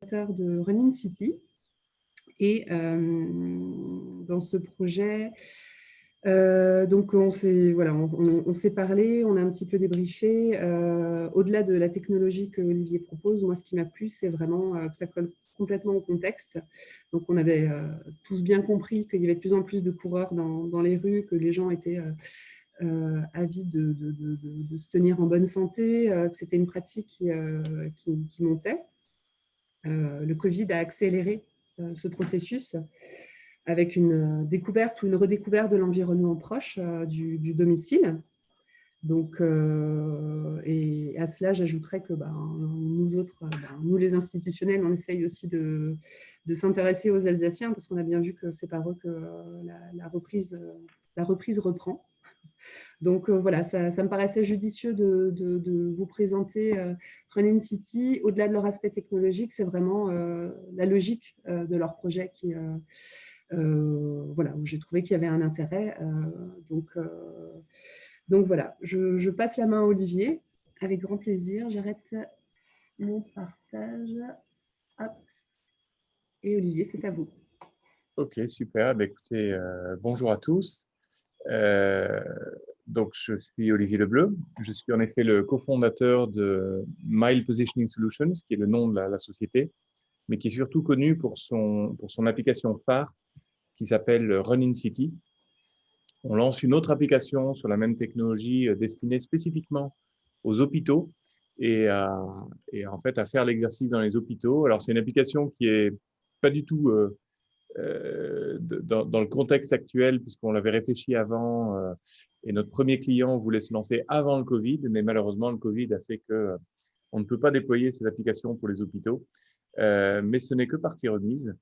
De Running City et dans ce projet, donc on s'est voilà, on s'est parlé, on a un petit peu débriefé. Au-delà de la technologie que Olivier propose, moi, ce qui m'a plu, c'est vraiment que ça colle complètement au contexte. Donc, on avait tous bien compris qu'il y avait de plus en plus de coureurs dans les rues, que les gens étaient avides de se tenir en bonne santé, que c'était une pratique qui montait. Le Covid a accéléré ce processus avec une découverte ou une redécouverte de l'environnement proche du domicile. Donc, et à cela, j'ajouterais que nous autres, nous les institutionnels, on essaye aussi de s'intéresser aux Alsaciens parce qu'on a bien vu que c'est par eux que la reprise reprend. Donc voilà, ça me paraissait judicieux de vous présenter Running City. Au-delà de leur aspect technologique, c'est vraiment la logique de leur projet voilà, où j'ai trouvé qu'il y avait un intérêt. Donc voilà, je passe la main à Olivier avec grand plaisir. J'arrête mon partage. Hop. Et Olivier, c'est à vous. Ok, super. Écoutez, bonjour à tous. Euh, donc, je suis Olivier Lebleu. Je suis en effet le cofondateur de Mile Positioning Solutions, qui est le nom de la société, mais qui est surtout connu pour son application phare qui s'appelle Run in City. On lance une autre application sur la même technologie destinée spécifiquement aux hôpitaux et en fait à faire l'exercice dans les hôpitaux. Alors, c'est une application qui est pas du tout dans le contexte actuel, puisqu'on l'avait réfléchi avant, et notre premier client voulait se lancer avant le Covid, mais malheureusement, le Covid a fait que on ne peut pas déployer cette application pour les hôpitaux, mais ce n'est que partie remise.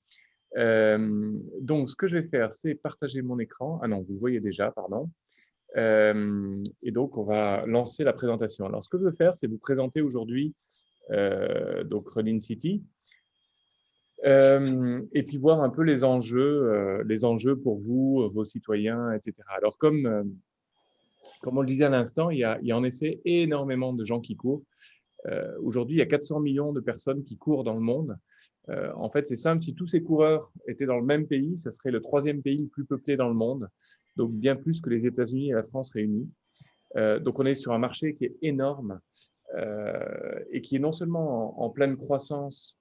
Donc, ce que je vais faire, c'est partager mon écran. Ah non, vous voyez déjà, pardon. Et donc, on va lancer la présentation. Alors, ce que je veux faire, c'est vous présenter aujourd'hui donc Running City, et puis voir un peu les enjeux pour vous, vos citoyens, etc. Alors, comme on le disait à l'instant, il y a en effet énormément de gens qui courent. Aujourd'hui, il y a 400 millions de personnes qui courent dans le monde. En fait, c'est simple, si tous ces coureurs étaient dans le même pays, ça serait le troisième pays le plus peuplé dans le monde, donc bien plus que les États-Unis et la France réunis. Donc, on est sur un marché qui est énorme et qui est non seulement en pleine croissance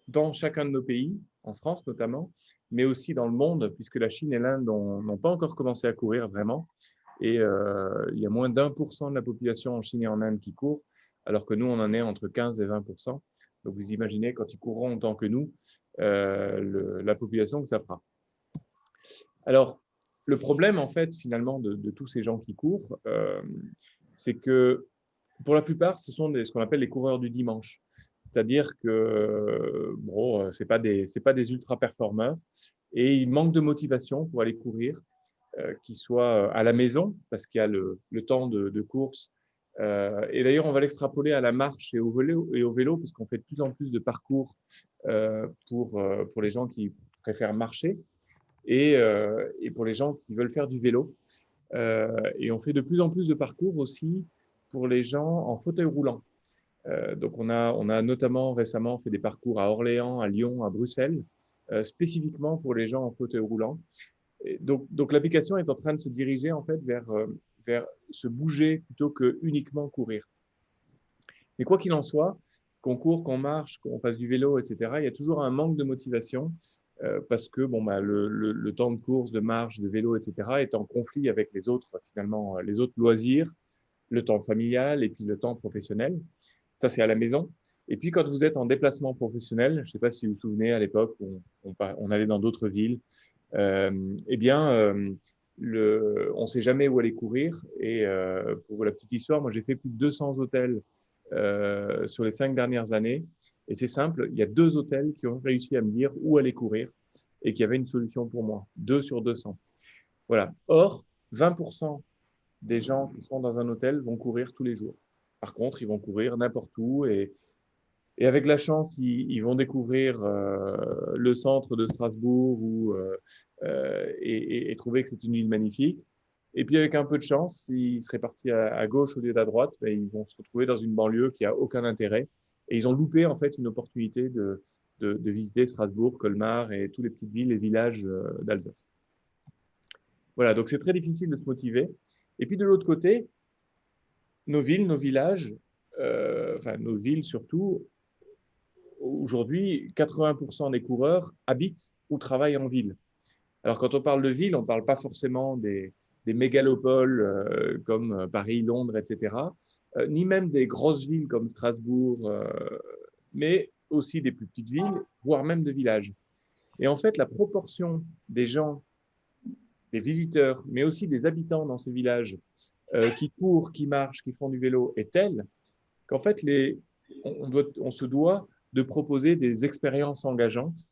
dans chacun de nos pays, en France notamment, mais aussi dans le monde, puisque la Chine et l'Inde n'ont pas encore commencé à courir vraiment. Et il y a moins d'1% de la population en Chine et en Inde qui court, alors que nous, on en est entre 15 et 20%. Donc, vous imaginez, quand ils courront autant que nous, la population que ça fera. Alors, le problème, en fait, finalement, de tous ces gens qui courent, c'est que pour la plupart, ce sont ce qu'on appelle les coureurs du dimanche. C'est-à-dire que bon, c'est pas des ultra performeurs et ils manquent de motivation pour aller courir, qu'ils soient à la maison parce qu'il y a le temps de course. Et d'ailleurs, on va l'extrapoler à la marche et au vélo puisqu'on fait de plus en plus de parcours pour les gens qui préfèrent marcher et pour les gens qui veulent faire du vélo. Et on fait de plus en plus de parcours aussi pour les gens en fauteuil roulant. Donc, on a notamment récemment fait des parcours à Orléans, à Lyon, à Bruxelles, spécifiquement pour les gens en fauteuil roulant. Et donc l'application est en train de se diriger en fait vers se bouger plutôt que uniquement courir. Mais quoi qu'il en soit, qu'on court, qu'on marche, qu'on fasse du vélo, etc., il y a toujours un manque de motivation parce que bon, le temps de course, de marche, de vélo, etc., est en conflit avec les autres, finalement, les autres loisirs, le temps familial et puis le temps professionnel. Ça, c'est à la maison. Et puis, quand vous êtes en déplacement professionnel, je ne sais pas si vous vous souvenez, à l'époque, on allait dans d'autres villes, eh bien, on ne sait jamais où aller courir. Et pour la petite histoire, moi, j'ai fait plus de 200 hôtels sur les 5 dernières années. Et c'est simple, il y a 2 hôtels qui ont réussi à me dire où aller courir et qui avaient une solution pour moi. 2 sur 200. Voilà. Or, 20% des gens qui sont dans un hôtel vont courir tous les jours. Par contre, ils vont courir n'importe où et avec la chance, ils vont découvrir le centre de Strasbourg et trouver que c'est une ville magnifique. Et puis avec un peu de chance, s'ils seraient partis à gauche au lieu d'à droite, ben, ils vont se retrouver dans une banlieue qui a aucun intérêt. Et ils ont loupé en fait une opportunité de visiter Strasbourg, Colmar et toutes les petites villes et villages d'Alsace. Voilà, donc c'est très difficile de se motiver. Et puis de l'autre côté, nos villes, nos villages, enfin nos villes surtout, aujourd'hui, 80% des coureurs habitent ou travaillent en ville. Alors quand on parle de ville, on ne parle pas forcément des mégalopoles comme Paris, Londres, etc., ni même des grosses villes comme Strasbourg, mais aussi des plus petites villes, voire même de villages. Et en fait, la proportion des gens, des visiteurs, mais aussi des habitants dans ces villages qui courent, qui marchent, qui font du vélo est telle qu'en fait, on se doit de proposer des expériences engageantes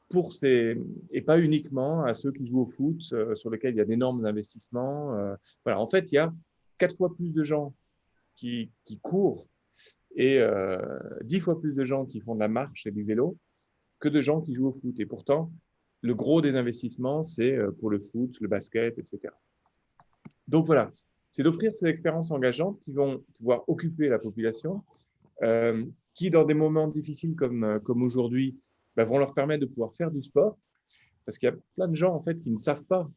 pour et pas uniquement à ceux qui jouent au foot, sur lesquels il y a d'énormes investissements. Voilà, en fait, il y a 4 fois plus de gens qui courent et 10 fois plus de gens qui font de la marche et du vélo que de gens qui jouent au foot. Et pourtant, le gros des investissements, c'est pour le foot, le basket, etc. Donc voilà, c'est d'offrir ces expériences engageantes qui vont pouvoir occuper la population, qui, dans des moments difficiles comme aujourd'hui, vont leur permettre de pouvoir faire du sport. Parce qu'il y a plein de gens en fait qui ne savent pas,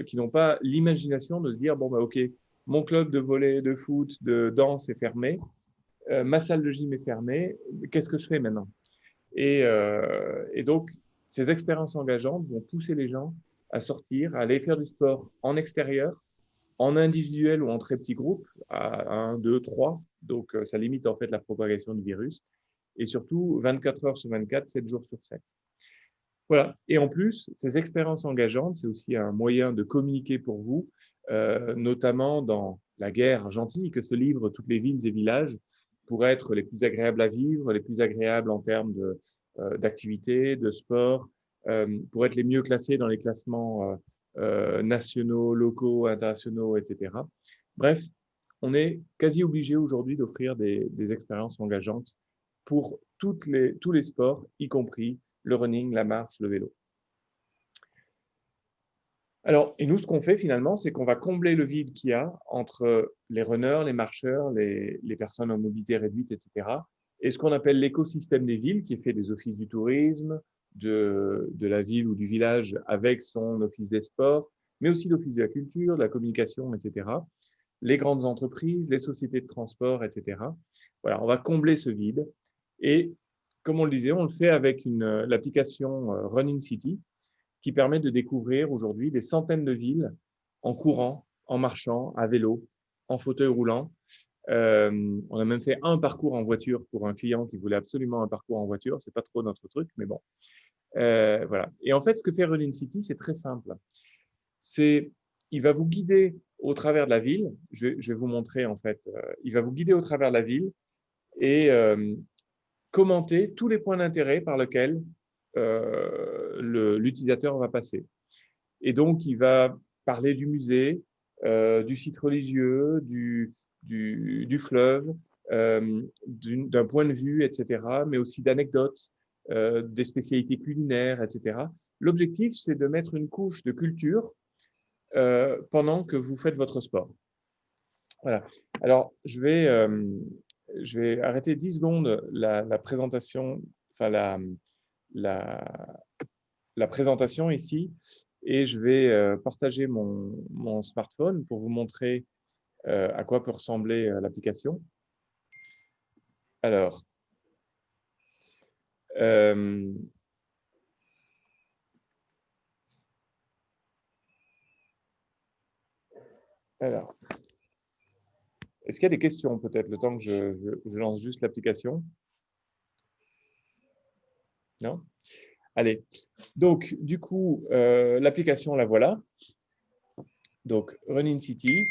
qui n'ont pas l'imagination de se dire bon ok, mon club de volley, de foot, de danse est fermé, ma salle de gym est fermée, qu'est-ce que je fais maintenant? Et donc ces expériences engageantes vont pousser les gens à sortir, à aller faire du sport en extérieur, en individuel ou en très petits groupes, à 1, 2, 3. Donc ça limite en fait la propagation du virus. Et surtout 24 heures sur 24, 7 jours sur 7. Voilà. Et en plus, ces expériences engageantes, c'est aussi un moyen de communiquer pour vous, notamment dans la guerre gentille que se livrent toutes les villes et villages pour être les plus agréables à vivre, les plus agréables en termes d'activité, de sport, pour être les mieux classés dans les classements nationaux, locaux, internationaux, etc. Bref, on est quasi obligé aujourd'hui d'offrir des expériences engageantes pour tous les sports, y compris le running, la marche, le vélo. Alors, et nous, ce qu'on fait finalement, c'est qu'on va combler le vide qu'il y a entre les runners, les marcheurs, les personnes en mobilité réduite, etc., et ce qu'on appelle l'écosystème des villes, qui est fait des offices du tourisme, de la ville ou du village avec son office des sports, mais aussi l'office de la culture, de la communication, etc., les grandes entreprises, les sociétés de transport, etc. Voilà, on va combler ce vide. Et comme on le disait, on le fait avec l'application Running City, qui permet de découvrir aujourd'hui des centaines de villes en courant, en marchant, à vélo, en fauteuil roulant. On a même fait un parcours en voiture pour un client qui voulait absolument un parcours en voiture. C'est pas trop notre truc, mais bon. Voilà. Et en fait, ce que fait Running City, c'est très simple. Il va vous guider au travers de la ville. Je vais vous montrer en fait. Il va vous guider au travers de la ville et commenter tous les points d'intérêt par lesquels l'utilisateur va passer. Et donc, il va parler du musée, du site religieux, du fleuve, d'un point de vue, etc., mais aussi d'anecdotes, des spécialités culinaires, etc. L'objectif, c'est de mettre une couche de culture pendant que vous faites votre sport. Voilà. Alors, je vais arrêter 10 secondes la présentation, enfin la présentation ici, et je vais partager mon smartphone pour vous montrer à quoi peut ressembler l'application. Alors, est-ce qu'il y a des questions peut-être, le temps que je lance juste l'application? Non? Allez, donc du coup, l'application, la voilà. Donc, Running City,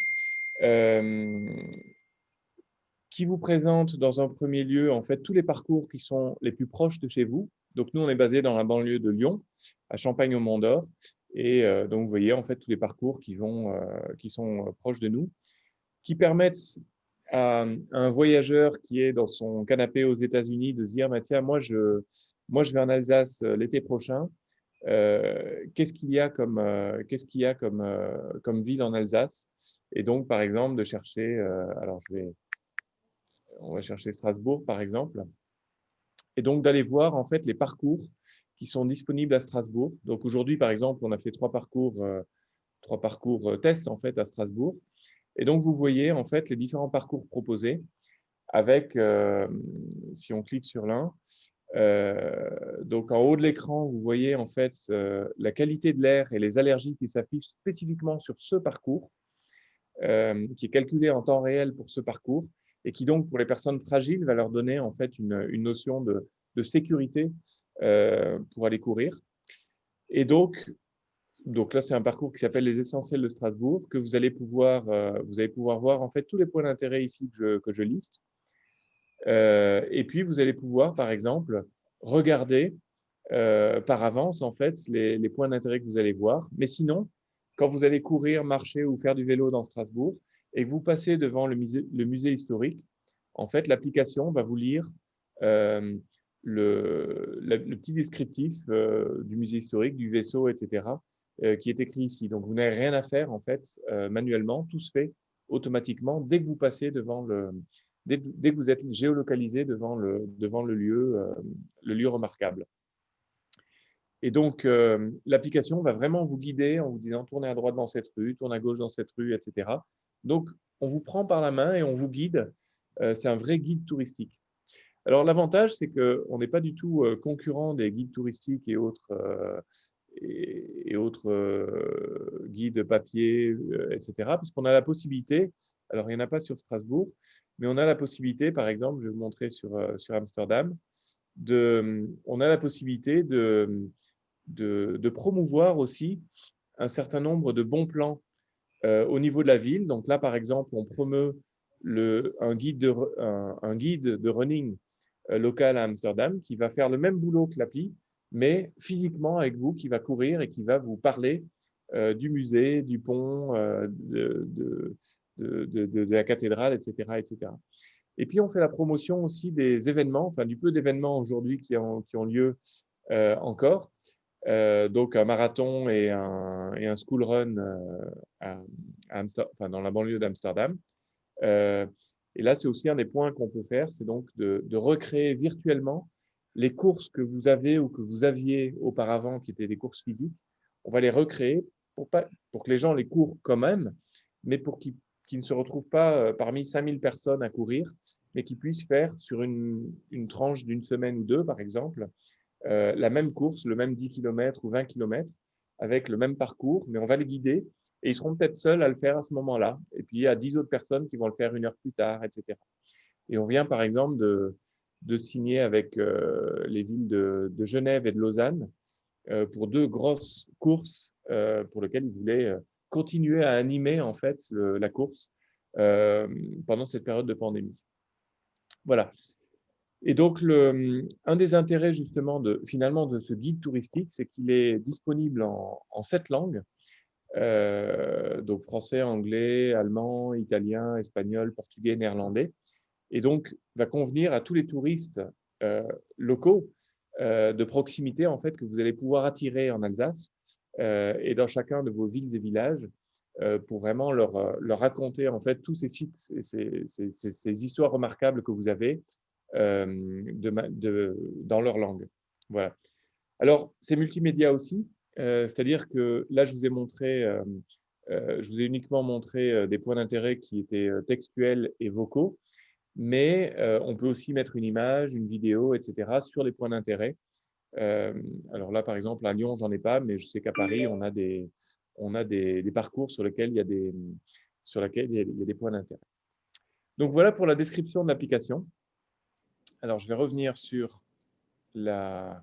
qui vous présente dans un premier lieu en fait tous les parcours qui sont les plus proches de chez vous. Donc, nous, on est basé dans la banlieue de Lyon, à Champagne-au-Mont-d'Or. Et donc, vous voyez en fait tous les parcours qui sont proches de nous, qui permettent à un voyageur qui est dans son canapé aux États-Unis de se dire, tiens, moi, je vais en Alsace l'été prochain. Qu'est-ce qu'il y a comme ville en Alsace? Et donc, par exemple, de chercher, alors on va chercher Strasbourg, par exemple. et donc d'aller voir en fait les parcours qui sont disponibles à Strasbourg. Donc aujourd'hui, par exemple, on a fait trois parcours tests en fait à Strasbourg. Et donc vous voyez en fait les différents parcours proposés avec, si on clique sur l'un, donc en haut de l'écran, vous voyez en fait la qualité de l'air et les allergies qui s'affichent spécifiquement sur ce parcours, qui est calculé en temps réel pour ce parcours et qui donc pour les personnes fragiles va leur donner en fait une notion de sécurité pour aller courir. Et donc là, c'est un parcours qui s'appelle les Essentiels de Strasbourg, que vous allez pouvoir voir en fait tous les points d'intérêt ici que je liste. Et puis, vous allez pouvoir, par exemple, regarder par avance en fait les points d'intérêt que vous allez voir. Mais sinon, quand vous allez courir, marcher ou faire du vélo dans Strasbourg et que vous passez devant le musée historique, en fait, l'application va vous lire le petit descriptif du musée historique, du vaisseau, etc., qui est écrit ici. Donc, vous n'avez rien à faire en fait manuellement. Tout se fait automatiquement dès que vous passez dès que vous êtes géolocalisé devant le lieu remarquable. Et donc, l'application va vraiment vous guider en vous disant tournez à droite dans cette rue, tournez à gauche dans cette rue, etc. Donc, on vous prend par la main et on vous guide. C'est un vrai guide touristique. Alors, l'avantage, c'est qu'on n'est pas du tout concurrent des guides touristiques et autres, guides papier, etc. Parce qu'on a la possibilité, alors il n'y en a pas sur Strasbourg, mais on a la possibilité, par exemple, je vais vous montrer sur Amsterdam, on a la possibilité de promouvoir aussi un certain nombre de bons plans au niveau de la ville. Donc là, par exemple, on promeut un guide de running local à Amsterdam qui va faire le même boulot que l'appli, mais physiquement avec vous, qui va courir et qui va vous parler du musée, du pont, de la cathédrale, etc., etc. Et puis, on fait la promotion aussi des événements, enfin du peu d'événements aujourd'hui qui ont lieu encore. Donc, un marathon et un school run dans la banlieue d'Amsterdam. Euh, et là, c'est aussi un des points qu'on peut faire, c'est donc de recréer virtuellement les courses que vous avez ou que vous aviez auparavant, qui étaient des courses physiques. On va les recréer pour que les gens les courent quand même, mais pour qu'ils ne se retrouvent pas parmi 5000 personnes à courir, mais qu'ils puissent faire sur une tranche d'une semaine ou deux, par exemple, la même course, le même 10 km ou 20 km, avec le même parcours, mais on va les guider et ils seront peut-être seuls à le faire à ce moment-là. Et puis, il y a 10 autres personnes qui vont le faire une heure plus tard, etc. Et on vient, par exemple, de signer avec les villes de Genève et de Lausanne pour deux grosses courses pour lesquelles ils voulaient continuer à animer, en fait, la course pendant cette période de pandémie. Voilà. Et donc, un des intérêts justement finalement de ce guide touristique, c'est qu'il est disponible en 7 langues, donc français, anglais, allemand, italien, espagnol, portugais, néerlandais, et donc va convenir à tous les touristes locaux de proximité en fait que vous allez pouvoir attirer en Alsace et dans chacun de vos villes et villages pour vraiment leur raconter en fait tous ces sites, ces histoires remarquables que vous avez dans leur langue. Voilà. Alors, c'est multimédia aussi, c'est-à-dire que là, je vous ai uniquement montré des points d'intérêt qui étaient textuels et vocaux, mais on peut aussi mettre une image, une vidéo, etc. sur les points d'intérêt. Alors là, par exemple, à Lyon, j'en ai pas, mais je sais qu'à Paris, on a des parcours sur lesquels il y a des points d'intérêt. Donc voilà pour la description de l'application. Alors, je vais revenir sur le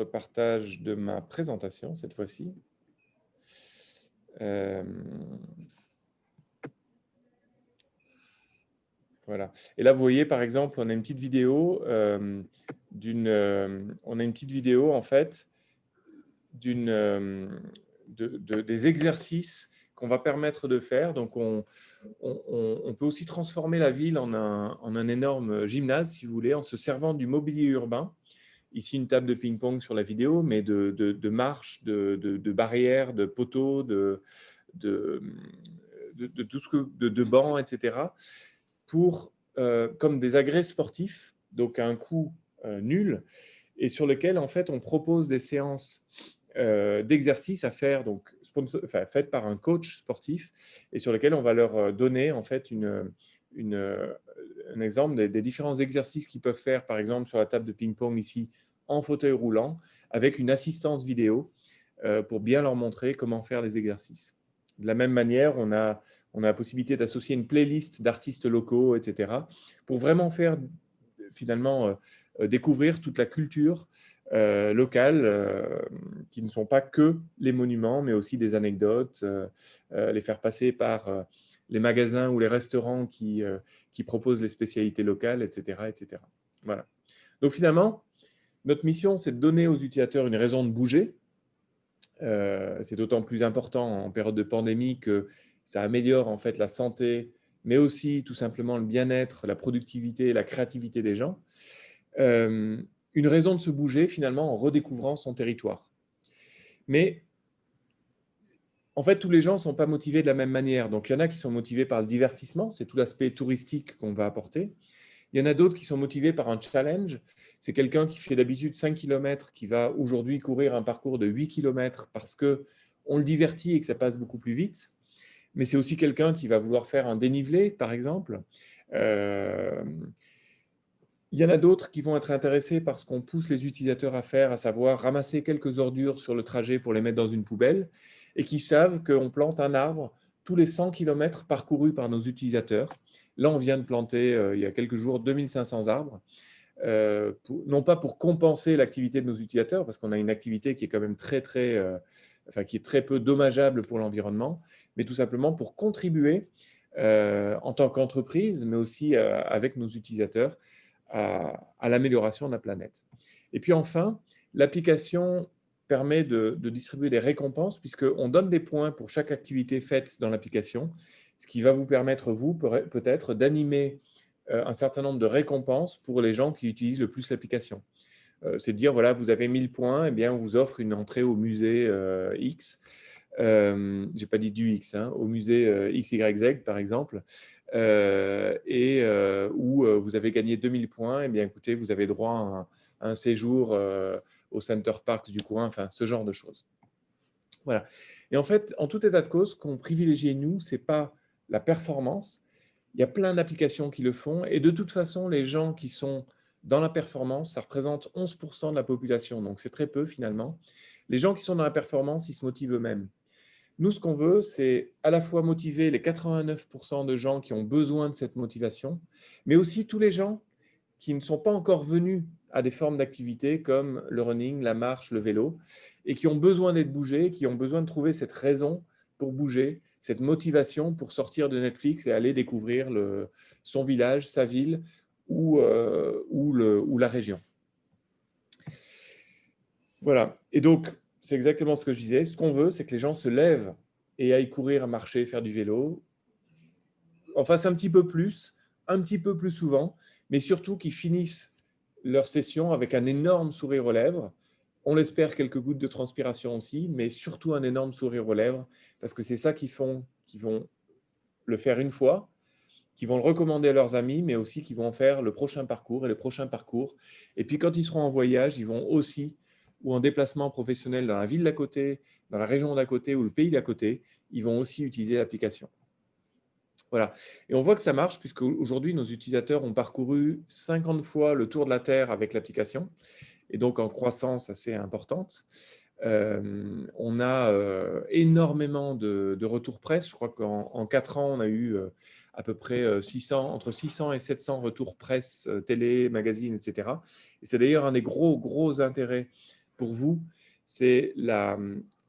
partage de ma présentation cette fois-ci. Voilà. Et là, vous voyez, par exemple, on a une petite vidéo en fait des exercices qu'on va permettre de faire. Donc, on peut aussi transformer la ville en un énorme gymnase, si vous voulez, en se servant du mobilier urbain. Ici, une table de ping-pong sur la vidéo, mais de marches, de barrières, de poteaux, de tout ce de bancs, etc., comme des agrès sportifs donc à un coût nul, et sur lequel, en fait, on propose des séances d'exercices à faire, donc faites par un coach sportif, et sur lesquels on va leur donner, en fait, un exemple des différents exercices qu'ils peuvent faire, par exemple, sur la table de ping-pong ici, en fauteuil roulant, avec une assistance vidéo pour bien leur montrer comment faire les exercices. De la même manière, on a la possibilité d'associer une playlist d'artistes locaux, etc., pour vraiment faire finalement découvrir toute la culture locale, qui ne sont pas que les monuments, mais aussi des anecdotes, les faire passer par les magasins ou les restaurants qui proposent les spécialités locales, etc., etc. Voilà. Donc finalement, notre mission, c'est de donner aux utilisateurs une raison de bouger. C'est d'autant plus important en période de pandémie que ça améliore en fait la santé, mais aussi tout simplement le bien-être, la productivité, la créativité des gens. Une raison de se bouger finalement en redécouvrant son territoire. Mais en fait, tous les gens ne sont pas motivés de la même manière. Donc, il y en a qui sont motivés par le divertissement, c'est tout l'aspect touristique qu'on va apporter. Il y en a d'autres qui sont motivés par un challenge. C'est quelqu'un qui fait d'habitude 5 km, qui va aujourd'hui courir un parcours de 8 km parce qu'on le divertit et que ça passe beaucoup plus vite. Mais c'est aussi quelqu'un qui va vouloir faire un dénivelé, par exemple. Il y en a d'autres qui vont être intéressés par ce qu'on pousse les utilisateurs à faire, à savoir ramasser quelques ordures sur le trajet pour les mettre dans une poubelle, et qui savent qu'on plante un arbre tous les 100 km parcourus par nos utilisateurs. Là, on vient de planter, il y a quelques jours, 2500 arbres, non pas pour compenser l'activité de nos utilisateurs, parce qu'on a une activité qui est quand même qui est très peu dommageable pour l'environnement, mais tout simplement pour contribuer en tant qu'entreprise, mais aussi avec nos utilisateurs, à l'amélioration de la planète. Et puis enfin, l'application permet de distribuer des récompenses, puisqu'on donne des points pour chaque activité faite dans l'application, ce qui va vous permettre, vous, peut-être, d'animer un certain nombre de récompenses pour les gens qui utilisent le plus l'application. C'est de dire, voilà, vous avez 1000 points, eh bien, on vous offre une entrée au musée X. Je n'ai pas dit du X, hein, au musée XYZ, par exemple, où vous avez gagné 2000 points, eh bien, écoutez, vous avez droit à un séjour au Center Park du coin, enfin, ce genre de choses. Voilà. Et en fait, en tout état de cause, ce qu'on privilégie, nous, ce n'est pas la performance. Il y a plein d'applications qui le font. Et de toute façon, les gens qui sont dans la performance, ça représente 11% de la population. Donc, c'est très peu finalement. Les gens qui sont dans la performance, ils se motivent eux-mêmes. Nous, ce qu'on veut, c'est à la fois motiver les 89% de gens qui ont besoin de cette motivation, mais aussi tous les gens qui ne sont pas encore venus à des formes d'activité comme le running, la marche, le vélo, et qui ont besoin d'être bougés, qui ont besoin de trouver cette raison pour bouger, cette motivation pour sortir de Netflix et aller découvrir son village, sa ville ou la région. Voilà. Et donc, c'est exactement ce que je disais. Ce qu'on veut, c'est que les gens se lèvent et aillent courir, marcher, faire du vélo, en fassent un petit peu plus souvent, mais surtout qu'ils finissent leur session avec un énorme sourire aux lèvres. On l'espère, quelques gouttes de transpiration aussi, mais surtout un énorme sourire aux lèvres, parce que c'est ça qu'ils vont le faire une fois, qui vont le recommander à leurs amis, mais aussi qui vont faire le prochain parcours et le prochain parcours. Et puis quand ils seront en voyage, ils vont aussi, ou en déplacement professionnel dans la ville d'à côté, dans la région d'à côté ou le pays d'à côté, ils vont aussi utiliser l'application. Voilà. Et on voit que ça marche, puisque aujourd'hui, nos utilisateurs ont parcouru 50 fois le tour de la Terre avec l'application, et donc en croissance assez importante. On a énormément de retours presse. Je crois qu'en 4 ans, on a eu à peu près entre 600 et 700 retours presse, télé, magazine, etc. Et c'est d'ailleurs un des gros intérêts pour vous, c'est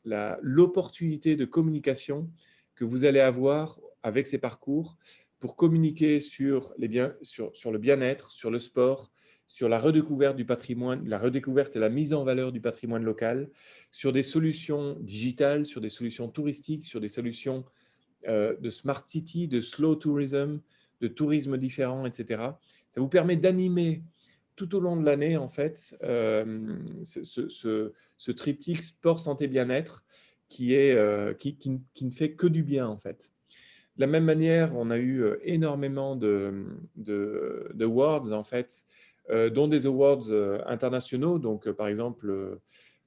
l'opportunité de communication que vous allez avoir avec ces parcours pour communiquer sur le bien-être, sur le sport, sur la redécouverte du patrimoine, la redécouverte et la mise en valeur du patrimoine local, sur des solutions digitales, sur des solutions touristiques, sur des solutions de smart city, de slow tourism, de tourisme différent, etc. Ça vous permet d'animer tout au long de l'année, en fait, ce triptyque sport, santé, bien-être qui ne fait que du bien, en fait. De la même manière, on a eu énormément de awards, en fait, dont des awards internationaux. Donc, par exemple,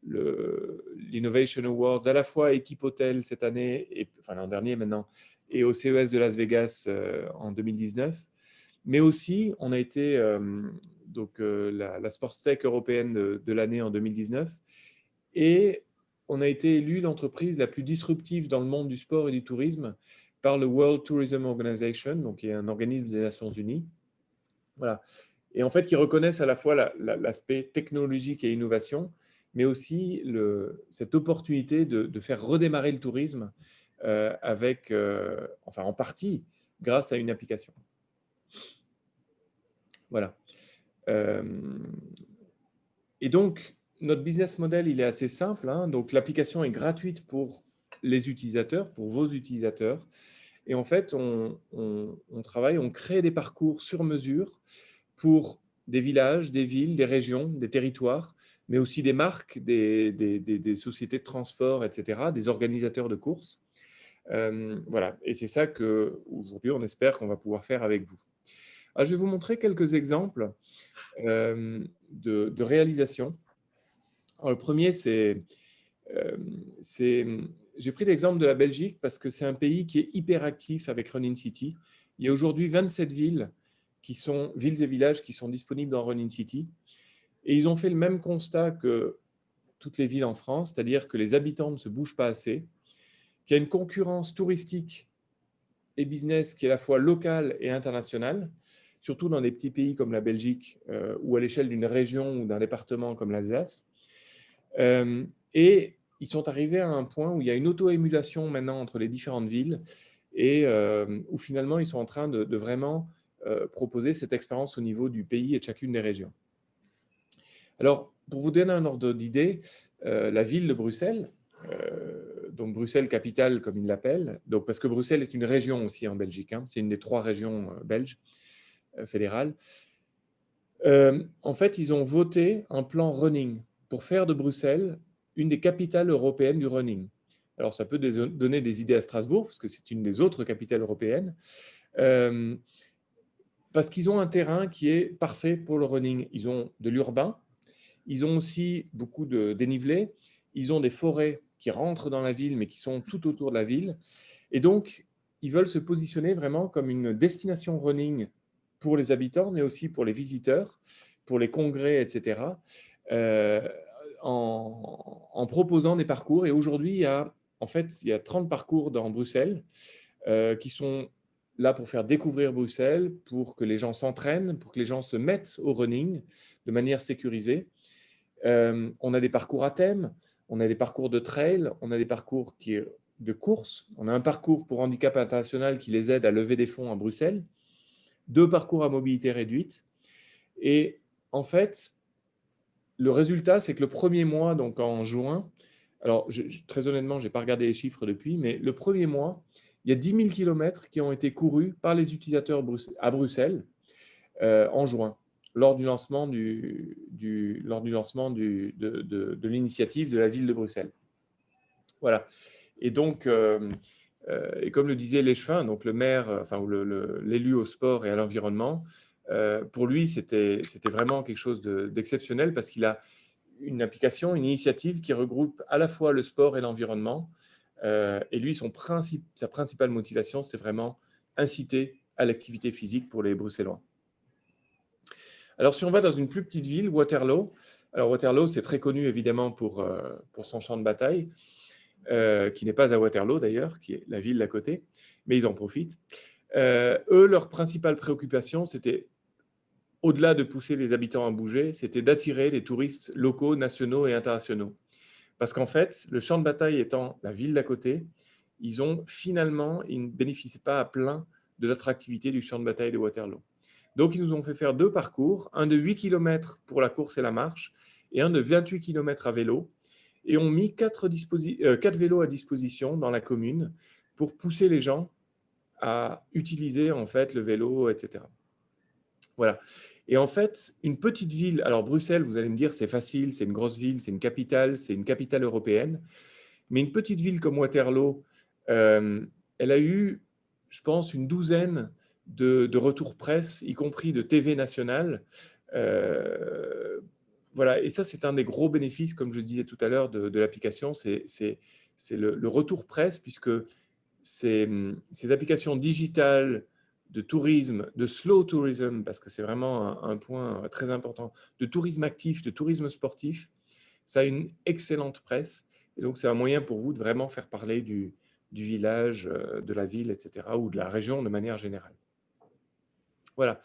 l'Innovation Awards, à la fois Equipotel cette année, enfin l'an dernier maintenant, et au CES de Las Vegas en 2019. Mais aussi, on a été la Sports Tech européenne de l'année en 2019. Et on a été élu l'entreprise la plus disruptive dans le monde du sport et du tourisme par le World Tourism Organization, donc qui est un organisme des Nations Unies. Voilà. Et en fait, qui reconnaissent à la fois l'aspect technologique et innovation, mais aussi cette opportunité de faire redémarrer le tourisme enfin en partie, grâce à une application. Voilà. Et donc, notre business model, il est assez simple. Hein. Donc, l'application est gratuite pour les utilisateurs, pour vos utilisateurs. Et en fait, on travaille, on crée des parcours sur mesure pour des villages, des villes, des régions, des territoires, mais aussi des marques, des sociétés de transport, etc., des organisateurs de courses. Voilà. Et c'est ça qu'aujourd'hui, on espère qu'on va pouvoir faire avec vous. Alors, je vais vous montrer quelques exemples de réalisation. Alors, le premier, j'ai pris l'exemple de la Belgique parce que c'est un pays qui est hyper actif avec Run In City. Il y a aujourd'hui 27 villes villes et villages qui sont disponibles dans Run In City. Et ils ont fait le même constat que toutes les villes en France, c'est-à-dire que les habitants ne se bougent pas assez, qu'il y a une concurrence touristique et business qui est à la fois locale et internationale, surtout dans des petits pays comme la Belgique ou à l'échelle d'une région ou d'un département comme l'Alsace. Et ils sont arrivés à un point où il y a une auto-émulation maintenant entre les différentes villes et où finalement ils sont en train de vraiment proposer cette expérience au niveau du pays et de chacune des régions. Alors, pour vous donner un ordre d'idée, la ville de Bruxelles, donc Bruxelles capitale comme ils l'appellent, parce que Bruxelles est une région aussi en Belgique, hein, c'est une des 3 régions belges fédérales. En fait, ils ont voté un plan running pour faire de Bruxelles une des capitales européennes du running. Alors, ça peut donner des idées à Strasbourg, parce que c'est une des autres capitales européennes, parce qu'ils ont un terrain qui est parfait pour le running. Ils ont de l'urbain, ils ont aussi beaucoup de dénivelé, ils ont des forêts qui rentrent dans la ville, mais qui sont tout autour de la ville. Et donc, ils veulent se positionner vraiment comme une destination running pour les habitants, mais aussi pour les visiteurs, pour les congrès, etc., en proposant des parcours. Et aujourd'hui, il y a 30 parcours dans Bruxelles qui sont là pour faire découvrir Bruxelles, pour que les gens s'entraînent, pour que les gens se mettent au running de manière sécurisée. On a des parcours à thème, on a des parcours de trail, on a des parcours de course. On a un parcours pour handicap international qui les aide à lever des fonds à Bruxelles, 2 parcours à mobilité réduite. Et en fait, le résultat, c'est que le premier mois, donc en juin, alors très honnêtement, je n'ai pas regardé les chiffres depuis, mais le premier mois, il y a 10 000 kilomètres qui ont été courus par les utilisateurs à Bruxelles en juin, lors du lancement de l'initiative de la ville de Bruxelles. Voilà. Et donc, et comme le disait Léchevin, donc le maire, ou l'élu au sport et à l'environnement, pour lui, c'était vraiment quelque chose d'exceptionnel parce qu'il a une application, une initiative qui regroupe à la fois le sport et l'environnement. Et lui, sa principale motivation, c'était vraiment inciter à l'activité physique pour les Bruxellois. Alors, si on va dans une plus petite ville, Waterloo, alors Waterloo, c'est très connu évidemment pour son champ de bataille, qui n'est pas à Waterloo d'ailleurs, qui est la ville d'à côté, mais ils en profitent. Eux, leur principale préoccupation, c'était, au-delà de pousser les habitants à bouger, c'était d'attirer les touristes locaux, nationaux et internationaux. Parce qu'en fait, le champ de bataille étant la ville d'à côté, ils ne bénéficient pas à plein de l'attractivité du champ de bataille de Waterloo. Donc, ils nous ont fait faire 2 parcours, un de 8 km pour la course et la marche, et un de 28 km à vélo, et ont mis 4 vélos à disposition dans la commune pour pousser les gens à utiliser en fait le vélo, etc. Voilà. Et en fait, une petite ville, alors Bruxelles, vous allez me dire, c'est facile, c'est une grosse ville, c'est une capitale européenne, mais une petite ville comme Waterloo, elle a eu, je pense, une douzaine de retours presse, y compris de TV nationale, Voilà, et ça, c'est un des gros bénéfices, comme je disais tout à l'heure, de l'application, c'est le retour presse, puisque ces applications digitales de tourisme, de slow tourism, parce que c'est vraiment un point très important, de tourisme actif, de tourisme sportif, ça a une excellente presse. Et donc, c'est un moyen pour vous de vraiment faire parler du village, de la ville, etc., ou de la région de manière générale. Voilà.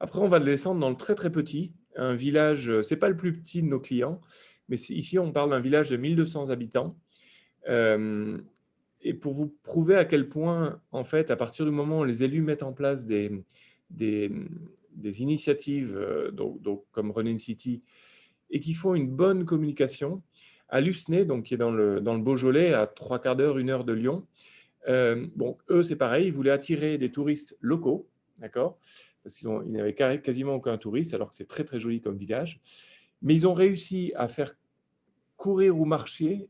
Après, on va descendre dans le très, très petit. Un village, ce n'est pas le plus petit de nos clients, mais ici, on parle d'un village de 1200 habitants. Et pour vous prouver à quel point, en fait, à partir du moment où les élus mettent en place des initiatives donc, comme Run in City et qui font une bonne communication, à Lucenay, donc, qui est dans le Beaujolais, à 3/4 d'heure, 1 heure de Lyon, bon, eux, c'est pareil, ils voulaient attirer des touristes locaux, d'accord, parce qu'ils n'avaient quasiment aucun touriste, alors que c'est très, très joli comme village. Mais ils ont réussi à faire courir ou marcher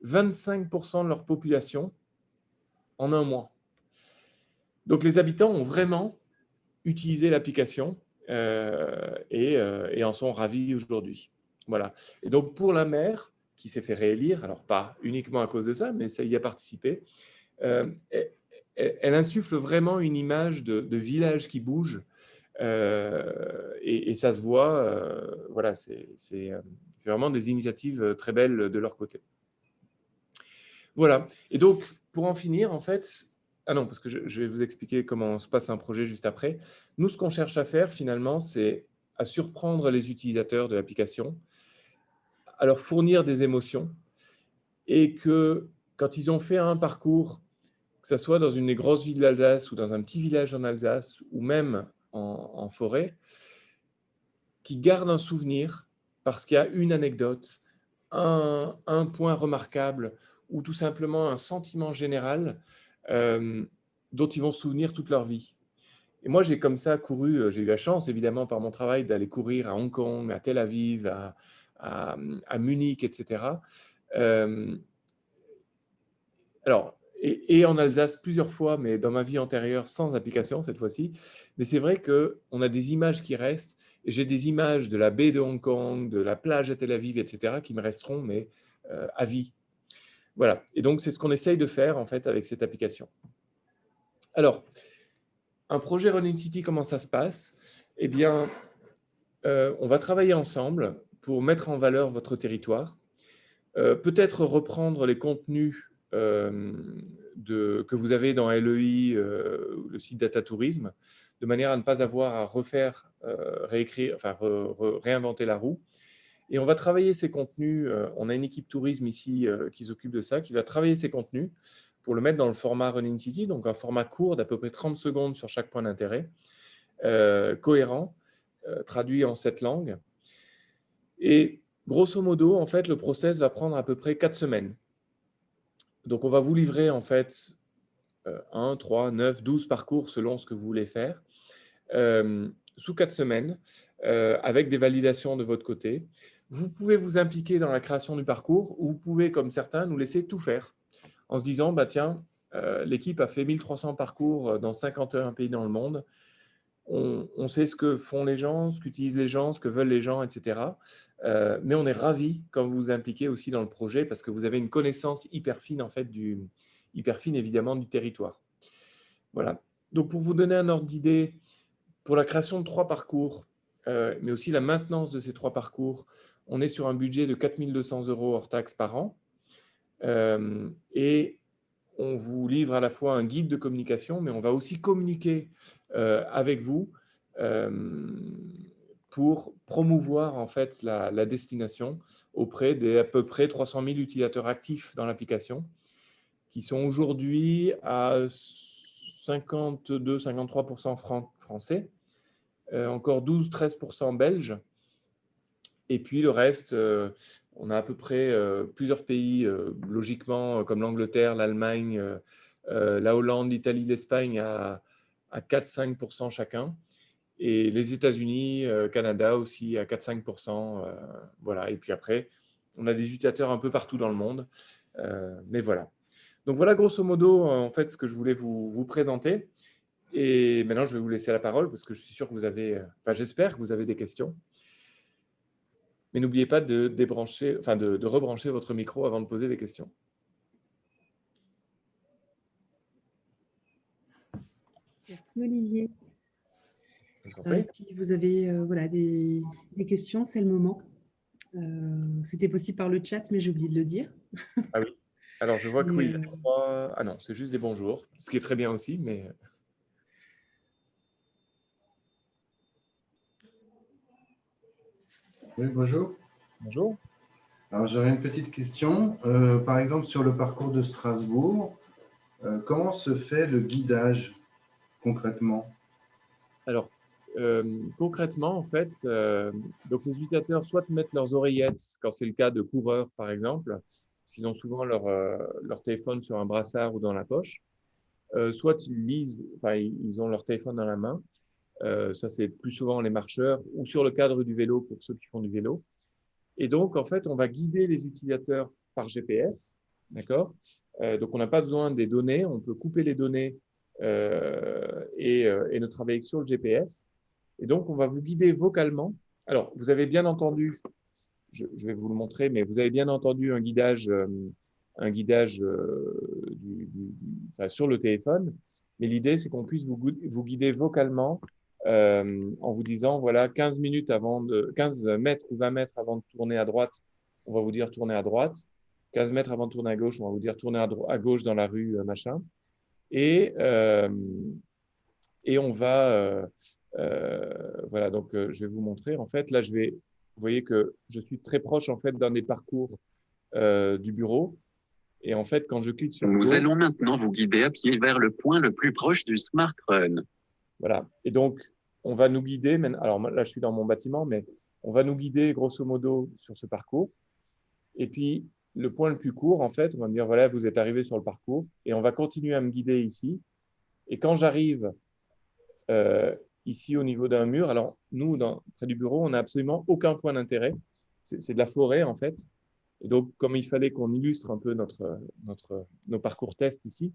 25% de leur population en un mois. Donc, les habitants ont vraiment utilisé l'application et en sont ravis aujourd'hui. Voilà. Et donc, pour la maire, qui s'est fait réélire, alors pas uniquement à cause de ça, mais ça y a participé, elle insuffle vraiment une image de village qui bouge et ça se voit. Voilà, c'est vraiment des initiatives très belles de leur côté. Voilà. Et donc, pour en finir, en fait, ah non, parce que je vais vous expliquer comment se passe un projet juste après. Nous, ce qu'on cherche à faire, finalement, c'est à surprendre les utilisateurs de l'application, à leur fournir des émotions et que quand ils ont fait un parcours, que ce soit dans une des grosses villes d'Alsace ou dans un petit village en Alsace ou même en forêt, qui gardent un souvenir parce qu'il y a une anecdote, un point remarquable ou tout simplement un sentiment général dont ils vont se souvenir toute leur vie. Et moi, j'ai comme ça couru, j'ai eu la chance, évidemment, par mon travail, d'aller courir à Hong Kong, à Tel Aviv, à Munich, etc. Alors, et en Alsace plusieurs fois, mais dans ma vie antérieure, sans application cette fois-ci. Mais c'est vrai qu'on a des images qui restent. Et j'ai des images de la baie de Hong Kong, de la plage à Tel Aviv, etc., qui me resteront, mais à vie. Voilà. Et donc, c'est ce qu'on essaye de faire, en fait, avec cette application. Alors, un projet Run in City, comment ça se passe? Eh bien, on va travailler ensemble pour mettre en valeur votre territoire. Peut-être reprendre les contenus que vous avez dans LEI, le site Data Tourisme, de manière à ne pas avoir à refaire, réécrire, enfin réinventer la roue. Et on va travailler ces contenus. On a une équipe tourisme ici qui s'occupe de ça, qui va travailler ces contenus pour le mettre dans le format Run in City, donc un format court d'à peu près 30 secondes sur chaque point d'intérêt, cohérent, traduit en 7 langues. Et grosso modo, en fait, le process va prendre à peu près 4 semaines. Donc, on va vous livrer en fait 1, 3, 9, 12 parcours selon ce que vous voulez faire, sous 4 semaines, avec des validations de votre côté. Vous pouvez vous impliquer dans la création du parcours ou vous pouvez, comme certains, nous laisser tout faire en se disant, bah, tiens, l'équipe a fait 1300 parcours dans 51 pays dans le monde. On sait ce que font les gens, ce qu'utilisent les gens, ce que veulent les gens, etc. Mais on est ravis quand vous vous impliquez aussi dans le projet parce que vous avez une connaissance hyper fine, en fait, hyper fine évidemment du territoire. Voilà. Donc, pour vous donner un ordre d'idée, pour la création de 3 parcours, mais aussi la maintenance de ces 3 parcours, on est sur un budget de 4 200 € hors taxes par an. Et on vous livre à la fois un guide de communication, mais on va aussi communiquer avec vous pour promouvoir en fait la destination auprès des à peu près 300 000 utilisateurs actifs dans l'application, qui sont aujourd'hui à 52-53% français, encore 12-13% belges, et puis le reste, on a à peu près plusieurs pays, logiquement, comme l'Angleterre, l'Allemagne, la Hollande, l'Italie, l'Espagne à 4-5% chacun. Et les États-Unis, Canada aussi à 4-5%. Voilà. Et puis après, on a des utilisateurs un peu partout dans le monde. Mais voilà. Donc voilà grosso modo en fait ce que je voulais vous présenter. Et maintenant, je vais vous laisser la parole parce que je suis sûr que vous avez, enfin, j'espère que vous avez des questions. Mais n'oubliez pas de débrancher, enfin, de rebrancher votre micro avant de poser des questions. Merci Olivier. Je vous en prie. Si vous avez voilà, des questions, c'est le moment. C'était possible par le chat, mais j'ai oublié de le dire. Ah oui. Alors, je vois que oui, Mais, il y a trois... Ah non, c'est juste des bonjours, ce qui est très bien aussi, mais... Oui, bonjour. Bonjour. Alors, j'aurais une petite question. Par exemple, sur le parcours de Strasbourg, comment se fait le guidage concrètement? Alors, concrètement, en fait, donc les utilisateurs soit mettent leurs oreillettes, quand c'est le cas de coureurs, par exemple, ils ont souvent leur téléphone sur un brassard ou dans la poche, soit ils lisent, enfin, ils ont leur téléphone dans la main. Ça, c'est plus souvent les marcheurs ou sur le cadre du vélo pour ceux qui font du vélo. Et donc, en fait, on va guider les utilisateurs par GPS, d'accord? Donc, on n'a pas besoin des données, on peut couper les données et ne travailler que sur le GPS. Et donc, on va vous guider vocalement. Alors, vous avez bien entendu, je vais vous le montrer, mais vous avez bien entendu un guidage enfin, sur le téléphone. Mais l'idée, c'est qu'on puisse vous guider vocalement en vous disant, voilà, 15 minutes avant 15 mètres ou 20 mètres avant de tourner à droite, on va vous dire tourner à droite. 15 mètres avant de tourner à gauche, on va vous dire tourner à gauche dans la rue, machin. Et, euh, et on va, voilà, donc je vais vous montrer. En fait, là, vous voyez que je suis très proche en fait d'un des parcours du bureau. Et en fait, quand je clique sur Nous Go, allons maintenant vous guider à pied vers le point le plus proche du Smart Run. voilà. Et donc, on va nous guider. Alors là, je suis dans mon bâtiment, mais on va nous guider grosso modo sur ce parcours. Et puis, le point le plus court, en fait, on va me dire, voilà, vous êtes arrivé sur le parcours. Et on va continuer à me guider ici. Et quand j'arrive euh, ici au niveau d'un mur. Alors, nous, près du bureau, on n'a absolument aucun point d'intérêt. C'est de la forêt, en fait. Et donc, comme il fallait qu'on illustre un peu nos parcours tests ici,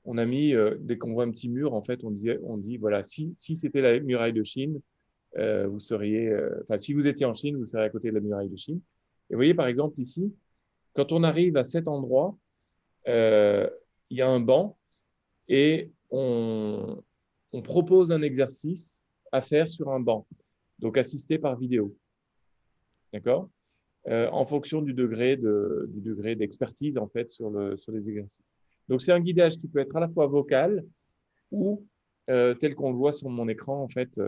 on a mis, dès qu'on voit un petit mur, en fait, on dit, voilà, si c'était la muraille de Chine, vous seriez, enfin, si vous étiez en Chine, vous seriez à côté de la muraille de Chine. Et vous voyez, par exemple, ici, quand on arrive à cet endroit, il y a un banc et on propose un exercice à faire sur un banc, donc assisté par vidéo. D'accord? En fonction du degré d'expertise, en fait, sur les exercices. Donc, c'est un guidage qui peut être à la fois vocal ou tel qu'on le voit sur mon écran, en fait,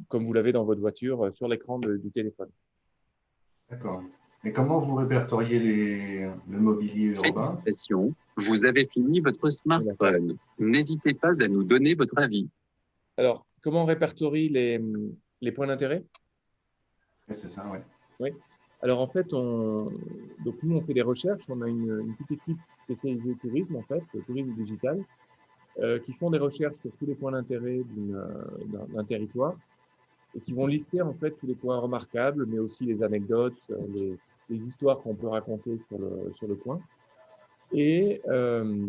comme vous l'avez dans votre voiture, sur l'écran du téléphone. D'accord. Et comment vous répertoriez le mobilier urbain? Félicitations, vous avez fini votre Smart Run. N'hésitez pas à nous donner votre avis. Alors, comment on répertorie les points d'intérêt? Oui, c'est ça, oui. Oui. Alors, en fait, donc nous, on fait des recherches. On a une petite équipe spécialisée au tourisme, en fait, au tourisme digital, qui font des recherches sur tous les points d'intérêt d'un territoire et qui vont lister, en fait, tous les points remarquables, mais aussi les anecdotes, les histoires qu'on peut raconter sur le coin. Et, euh,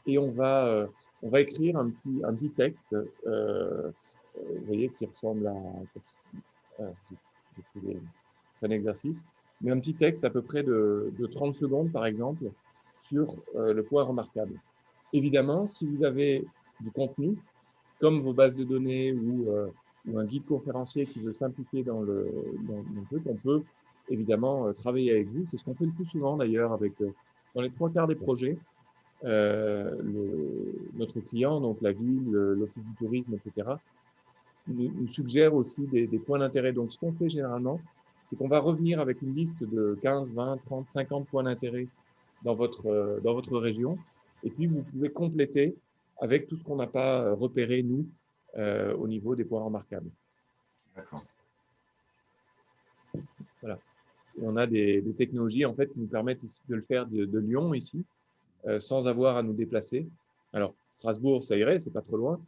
et on va écrire un petit texte, vous voyez, qui ressemble à... j'ai pris un exercice, mais un petit texte à peu près de 30 secondes, par exemple, sur le point remarquable. Évidemment, si vous avez du contenu, comme vos bases de données ou un guide conférencier qui veut simplifier dans le truc, on peut évidemment travailler avec vous. C'est ce qu'on fait le plus souvent d'ailleurs dans les trois quarts des projets. Notre client, donc la ville, l'office du tourisme, etc., nous suggère aussi des points d'intérêt. Donc, ce qu'on fait généralement, c'est qu'on va revenir avec une liste de 15, 20, 30, 50 points d'intérêt dans votre région. Et puis, vous pouvez compléter avec tout ce qu'on n'a pas repéré, nous, au niveau des points remarquables. D'accord. Voilà. Et on a des technologies, en fait, qui nous permettent ici de le faire de Lyon, ici, sans avoir à nous déplacer. Alors, Strasbourg, ça irait, c'est pas trop loin.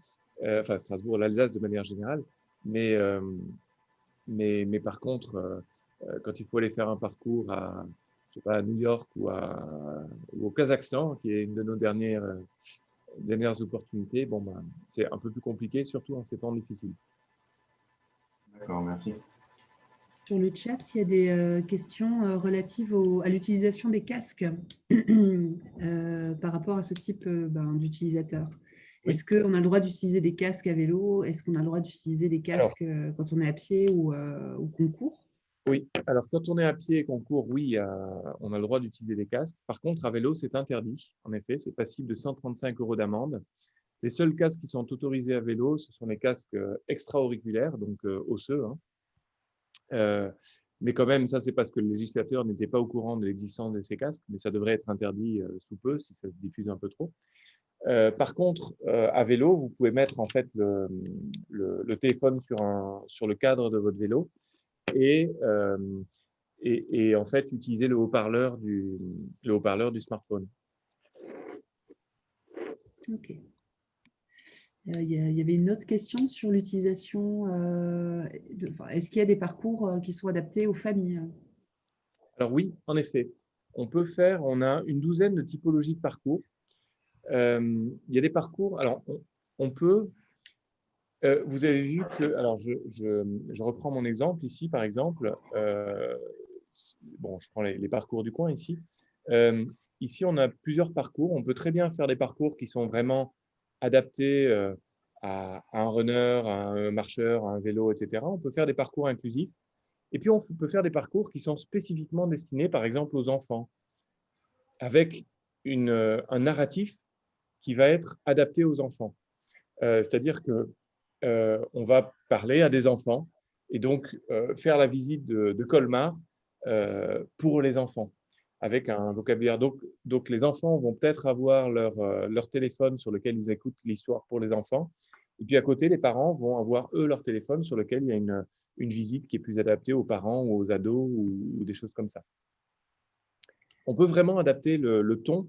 Enfin, Strasbourg, l'Alsace de manière générale. Mais, mais par contre, quand il faut aller faire un parcours je sais pas, à New York ou au Kazakhstan, qui est une de nos dernières opportunités, bon, ben, c'est un peu plus compliqué, surtout en ces temps difficiles. D'accord, merci. Sur le chat, il y a des questions relatives à l'utilisation des casques par rapport à ce type d'utilisateur. Oui. Est-ce qu'on a le droit d'utiliser des casques à vélo? Est-ce qu'on a le droit d'utiliser des casques quand on est à pied ou qu'on court? Oui, alors quand on est à pied et qu'on court, oui, on a le droit d'utiliser des casques. Par contre, à vélo, c'est interdit. En effet, c'est passible de 135 € d'amende. Les seuls casques qui sont autorisés à vélo, ce sont les casques extra-auriculaires, donc osseux, hein. Mais quand même, ça, c'est parce que le législateur n'était pas au courant de l'existence de ces casques, mais ça devrait être interdit sous peu si ça se diffuse un peu trop. Par contre, à vélo, vous pouvez mettre en fait le téléphone sur le cadre de votre vélo et, en fait utiliser le haut-parleur du smartphone. Ok. Il y avait une autre question sur l'utilisation. Est-ce qu'il y a des parcours qui sont adaptés aux familles? Alors oui, en effet, on a une douzaine de typologies de parcours. Il y a des parcours, alors on peut, vous avez vu que, alors je reprends mon exemple ici, par exemple, bon, je prends les parcours du coin ici. Ici, on a plusieurs parcours. On peut très bien faire des parcours qui sont vraiment adaptés à un runner, à un marcheur, à un vélo, etc. On peut faire des parcours inclusifs. Et puis, on peut faire des parcours qui sont spécifiquement destinés, par exemple, aux enfants, avec un narratif qui va être adapté aux enfants. C'est-à-dire que on va parler à des enfants et donc faire la visite de Colmar pour les enfants avec un vocabulaire. Donc les enfants vont peut-être avoir leur téléphone sur lequel ils écoutent l'histoire pour les enfants. Et puis à côté, les parents vont avoir, eux, leur téléphone sur lequel il y a une visite qui est plus adaptée aux parents ou aux ados ou des choses comme ça. On peut vraiment adapter le ton,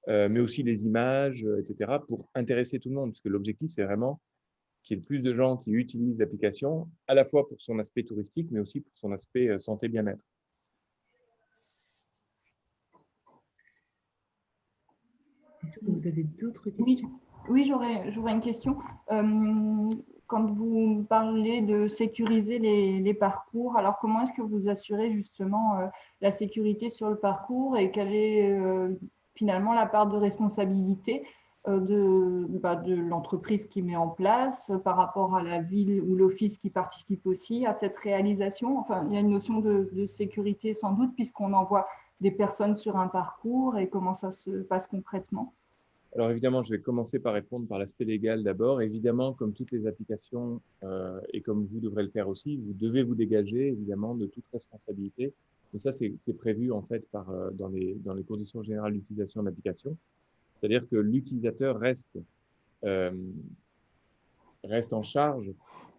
mais aussi les images, etc., pour intéresser tout le monde, parce que l'objectif, c'est vraiment qu'il y ait le plus de gens qui utilisent l'application, à la fois pour son aspect touristique, mais aussi pour son aspect santé-bien-être. Est-ce que vous avez d'autres questions? Oui, j'aurais une question. Quand vous parlez de sécuriser les parcours, alors comment est-ce que vous assurez justement la sécurité sur le parcours et quelle est finalement la part de responsabilité de l'entreprise qui met en place par rapport à la ville ou l'office qui participe aussi à cette réalisation? Enfin, il y a une notion de sécurité sans doute puisqu'on envoie des personnes sur un parcours et comment ça se passe concrètement? Alors évidemment, je vais commencer par répondre par l'aspect légal d'abord. Évidemment, comme toutes les applications, et comme vous devrez le faire aussi, vous devez vous dégager évidemment de toute responsabilité. Mais ça, c'est prévu en fait dans les conditions générales d'utilisation de l'application. C'est-à-dire que l'utilisateur reste en charge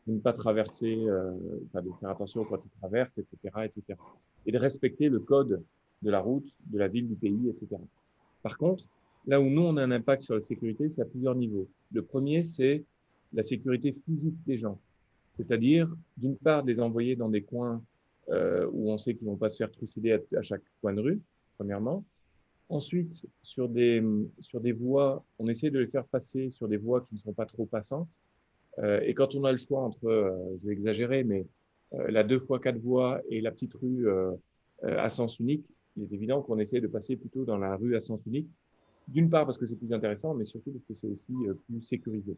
de ne pas traverser, de faire attention quand il traverse, etc., etc. Et de respecter le code de la route, de la ville, du pays, etc. Par contre, là où nous, on a un impact sur la sécurité, c'est à plusieurs niveaux. Le premier, c'est la sécurité physique des gens. C'est-à-dire, d'une part, de les envoyer dans des coins où on sait qu'ils ne vont pas se faire trucider à chaque coin de rue, premièrement. Ensuite, sur des voies, on essaie de les faire passer sur des voies qui ne sont pas trop passantes. Et quand on a le choix entre, je vais exagérer, mais la 2x4 voies et la petite rue à sens unique, il est évident qu'on essaie de passer plutôt dans la rue à sens unique. D'une part parce que c'est plus intéressant, mais surtout parce que c'est aussi plus sécurisé.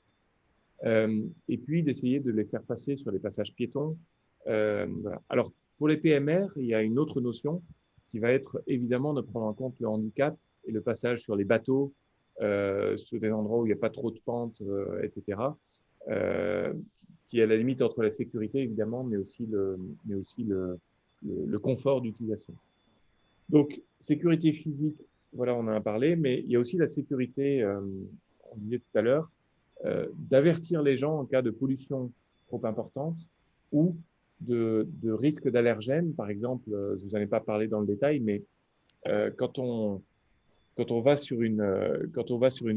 Et puis d'essayer de les faire passer sur les passages piétons. Voilà. Alors, pour les PMR, il y a une autre notion qui va être évidemment de prendre en compte le handicap et le passage sur les bateaux, sur des endroits où il n'y a pas trop de pentes, etc., qui est à la limite entre la sécurité, évidemment, mais aussi le confort d'utilisation. Donc, sécurité physique, voilà, on en a parlé, mais il y a aussi la sécurité, on disait tout à l'heure, d'avertir les gens en cas de pollution trop importante ou de risque d'allergènes. Par exemple, je ne vous en ai pas parlé dans le détail, mais quand on va sur une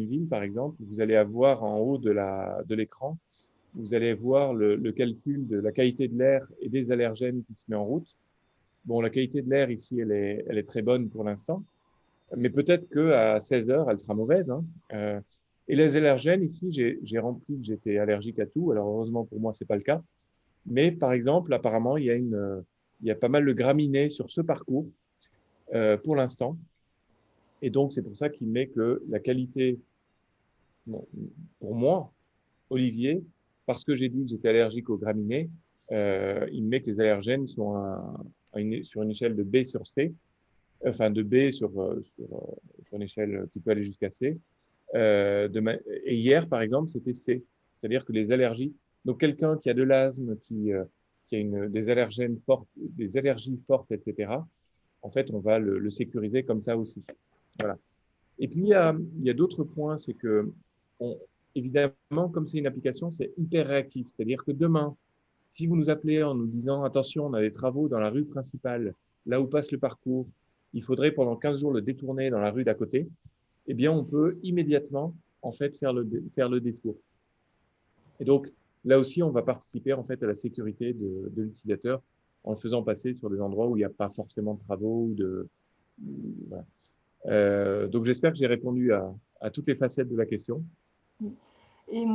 ville, par exemple, vous allez avoir en haut de l'écran, vous allez voir le calcul de la qualité de l'air et des allergènes qui se met en route. Bon, la qualité de l'air ici, elle est très bonne pour l'instant, mais peut-être qu'à 16 heures, elle sera mauvaise, hein. Et les allergènes, ici, j'ai rempli que j'étais allergique à tout. Alors, heureusement pour moi, ce n'est pas le cas. Mais par exemple, apparemment, il y a pas mal de graminées sur ce parcours pour l'instant. Et donc, c'est pour ça qu'il met que la qualité, bon, pour moi, Olivier, parce que j'ai dit que j'étais allergique aux graminées, il met que les allergènes sont sur une échelle de B sur C, enfin de B sur une échelle qui peut aller jusqu'à C. Et hier, par exemple, c'était C. C'est-à-dire que les allergies, donc quelqu'un qui a de l'asthme, qui a des allergènes fortes, des allergies fortes, etc., en fait, on va le sécuriser comme ça aussi. Voilà. Et puis, il y a d'autres points, c'est que, évidemment, comme c'est une application, c'est hyper réactif. C'est-à-dire que demain, si vous nous appelez en nous disant, attention, on a des travaux dans la rue principale, là où passe le parcours, il faudrait pendant 15 jours le détourner dans la rue d'à côté, eh bien, on peut immédiatement, en fait, faire le détour. Et donc, là aussi, on va participer, en fait, à la sécurité de l'utilisateur en le faisant passer sur des endroits où il n'y a pas forcément de travaux. Voilà. Donc, j'espère que j'ai répondu à toutes les facettes de la question. Et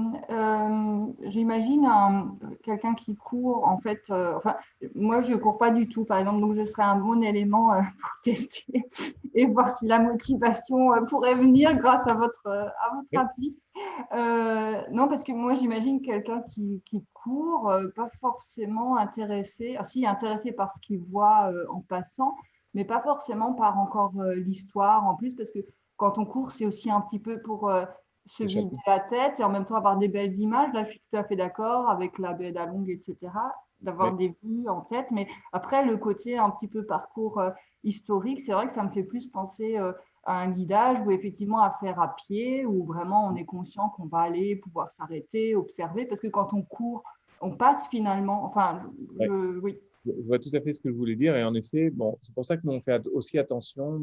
j'imagine quelqu'un qui court, en fait, enfin, moi je ne cours pas du tout, par exemple, donc je serais un bon élément pour tester et voir si la motivation pourrait venir grâce à votre appli. Non, parce que moi j'imagine quelqu'un qui court, pas forcément intéressé, si intéressé par ce qu'il voit en passant, mais pas forcément par encore l'histoire en plus, parce que quand on court, c'est aussi un petit peu pour se vider la tête et en même temps avoir des belles images. Là, je suis tout à fait d'accord avec la baie d'Along, etc., d'avoir des vues en tête. Mais après, le côté un petit peu parcours historique, c'est vrai que ça me fait plus penser à un guidage ou effectivement à faire à pied, où vraiment on est conscient qu'on va aller pouvoir s'arrêter, observer, parce que quand on court, on passe finalement. Enfin, oui. Je vois tout à fait ce que je voulais dire. Et en effet, bon, c'est pour ça que nous, on fait aussi attention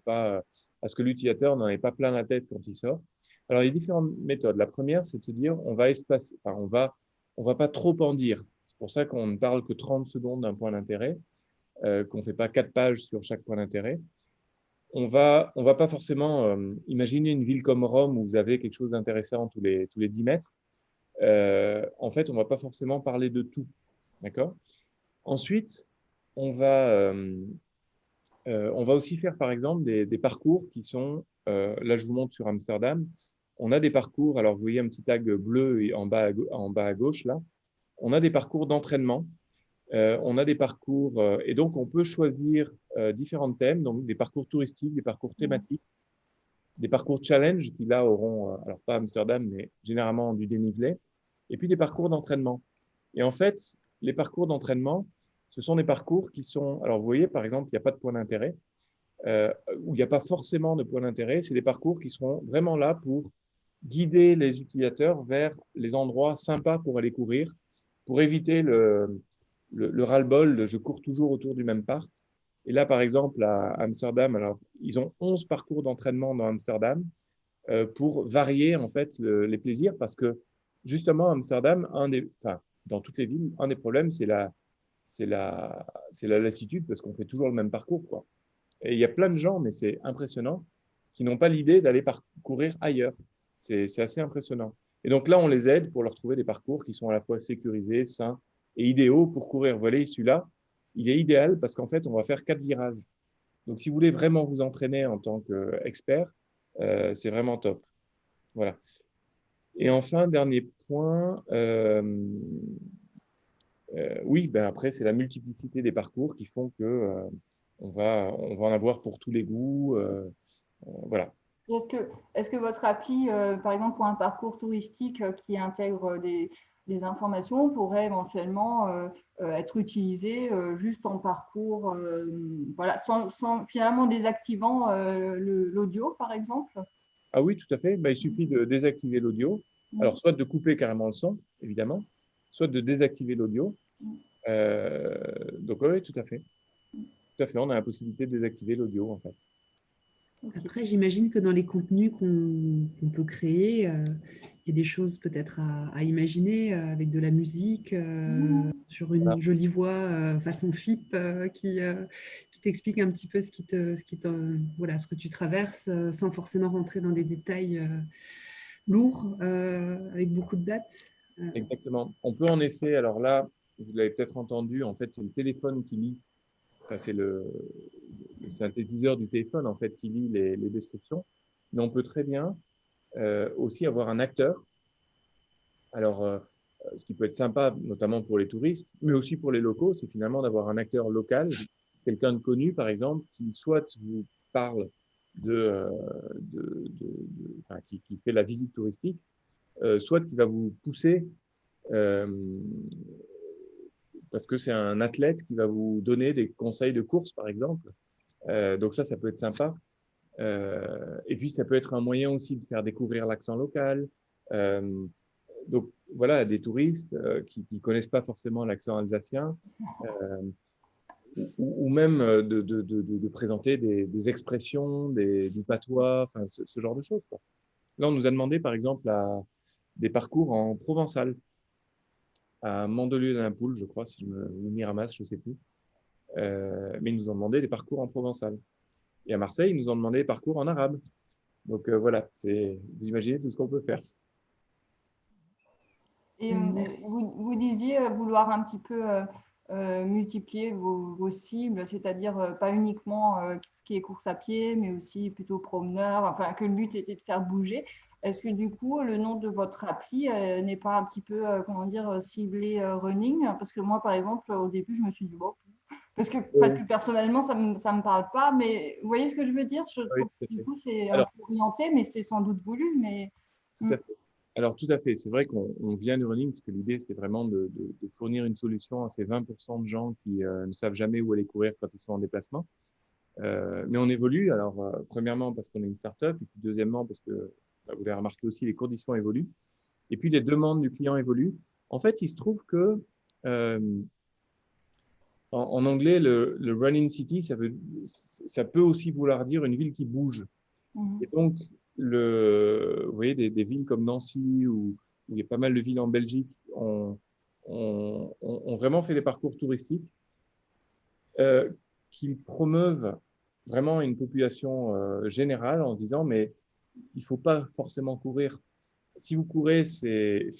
à ce que l'utilisateur n'en ait pas plein la tête quand il sort. Alors, il y a différentes méthodes. La première, c'est de se dire, on va pas trop en dire. C'est pour ça qu'on ne parle que 30 secondes d'un point d'intérêt, qu'on ne fait pas 4 pages sur chaque point d'intérêt. On va pas forcément imaginer une ville comme Rome où vous avez quelque chose d'intéressant tous les 10 mètres. En fait, on ne va pas forcément parler de tout. D'accord ? Ensuite, on va aussi faire, par exemple, des parcours qui sont, là je vous montre sur Amsterdam, on a des parcours, alors vous voyez un petit tag bleu en bas à gauche, là, on a des parcours d'entraînement, on a des parcours, et donc on peut choisir différents thèmes, donc des parcours touristiques, des parcours thématiques, des parcours challenge qui là auront, alors pas Amsterdam, mais généralement du dénivelé, et puis des parcours d'entraînement. Et en fait, les parcours d'entraînement, ce sont des parcours qui sont… Alors, vous voyez, par exemple, il n'y a pas de point d'intérêt, ou il n'y a pas forcément de point d'intérêt. C'est des parcours qui seront vraiment là pour guider les utilisateurs vers les endroits sympas pour aller courir, pour éviter le ras-le-bol de « je cours toujours autour du même parc ». Et là, par exemple, à Amsterdam, alors, ils ont 11 parcours d'entraînement dans Amsterdam pour varier, en fait, les plaisirs, parce que, justement, à Amsterdam, dans toutes les villes, un des problèmes, c'est la lassitude parce qu'on fait toujours le même parcours, quoi. Et il y a plein de gens, mais c'est impressionnant, qui n'ont pas l'idée d'aller parcourir ailleurs. C'est assez impressionnant. Et donc là, on les aide pour leur trouver des parcours qui sont à la fois sécurisés, sains et idéaux pour courir. Vous voyez, celui-là, il est idéal parce qu'en fait, on va faire 4 virages. Donc, si vous voulez vraiment vous entraîner en tant qu'expert, c'est vraiment top. Voilà. Et enfin, dernier point, oui, ben après, c'est la multiplicité des parcours qui font que on va en avoir pour tous les goûts. Voilà. Est-ce que votre appli, par exemple, pour un parcours touristique qui intègre des informations, pourrait éventuellement être utilisée juste en parcours, voilà, sans finalement désactivant l'audio, par exemple? Ah oui, tout à fait. Ben, il suffit de désactiver l'audio. Alors, soit de couper carrément le son, évidemment, soit de désactiver l'audio. Donc, oui, tout à fait. Tout à fait, on a la possibilité de désactiver l'audio, en fait. Après, j'imagine que dans les contenus qu'on peut créer, il y a des choses peut-être à imaginer avec de la musique, sur une jolie voix façon FIP qui t'explique un petit peu voilà, ce que tu traverses sans forcément rentrer dans des détails lourd, avec beaucoup de dates. Exactement. On peut en effet, alors là, vous l'avez peut-être entendu, en fait, c'est le téléphone qui lit, enfin, c'est le synthétiseur du téléphone, en fait, qui lit les descriptions. Mais on peut très bien aussi avoir un acteur. Alors, ce qui peut être sympa, notamment pour les touristes, mais aussi pour les locaux, c'est finalement d'avoir un acteur local, quelqu'un de connu, par exemple, qui soit vous parle enfin, qui fait la visite touristique, soit qui va vous pousser euh, parce que c'est un athlète qui va vous donner des conseils de course, par exemple. Donc ça peut être sympa. Et puis, ça peut être un moyen aussi de faire découvrir l'accent local. Euh, donc, voilà, des touristes qui ne connaissent pas forcément l'accent alsacien, ou même de présenter des expressions, du patois, enfin, ce genre de choses, quoi. Là, on nous a demandé, par exemple, des parcours en provençal, à Mandelieu-de-la-Poule, je crois, ou Miramas, je ne sais plus. Mais ils nous ont demandé des parcours en provençal. Et à Marseille, ils nous ont demandé des parcours en arabe. Donc voilà, vous imaginez tout ce qu'on peut faire. Et Merci. vous disiez vouloir un petit peu multiplier vos cibles, c'est-à-dire pas uniquement ce qui est course à pied, mais aussi plutôt promeneur, enfin que le but était de faire bouger. Est-ce que du coup, le nom de votre appli n'est pas un petit peu, comment dire, ciblé running? Parce que moi, par exemple, au début, je me suis dit, bon, parce que personnellement, ça me parle pas, mais vous voyez ce que je veux dire? Je Oui, trouve tout à que du fait. coup, c'est un Alors, peu orienté, mais c'est sans doute voulu. Mais tout à fait. Alors, tout à fait. C'est vrai qu'on vient du running parce que l'idée, c'était vraiment de fournir une solution à ces 20% de gens qui ne savent jamais où aller courir quand ils sont en déplacement. Mais on évolue. Alors, premièrement, parce qu'on est une start-up. Et puis, deuxièmement, parce que vous l'avez remarqué aussi, les conditions évoluent. Et puis, les demandes du client évoluent. En fait, il se trouve que euh, en anglais, le running city, ça peut aussi vouloir dire une ville qui bouge. Et donc, vous voyez, des villes comme Nancy, où il y a pas mal de villes en Belgique, ont vraiment fait des parcours touristiques euh, qui promeuvent vraiment une population générale en se disant, mais il ne faut pas forcément courir. Si vous courez, c'est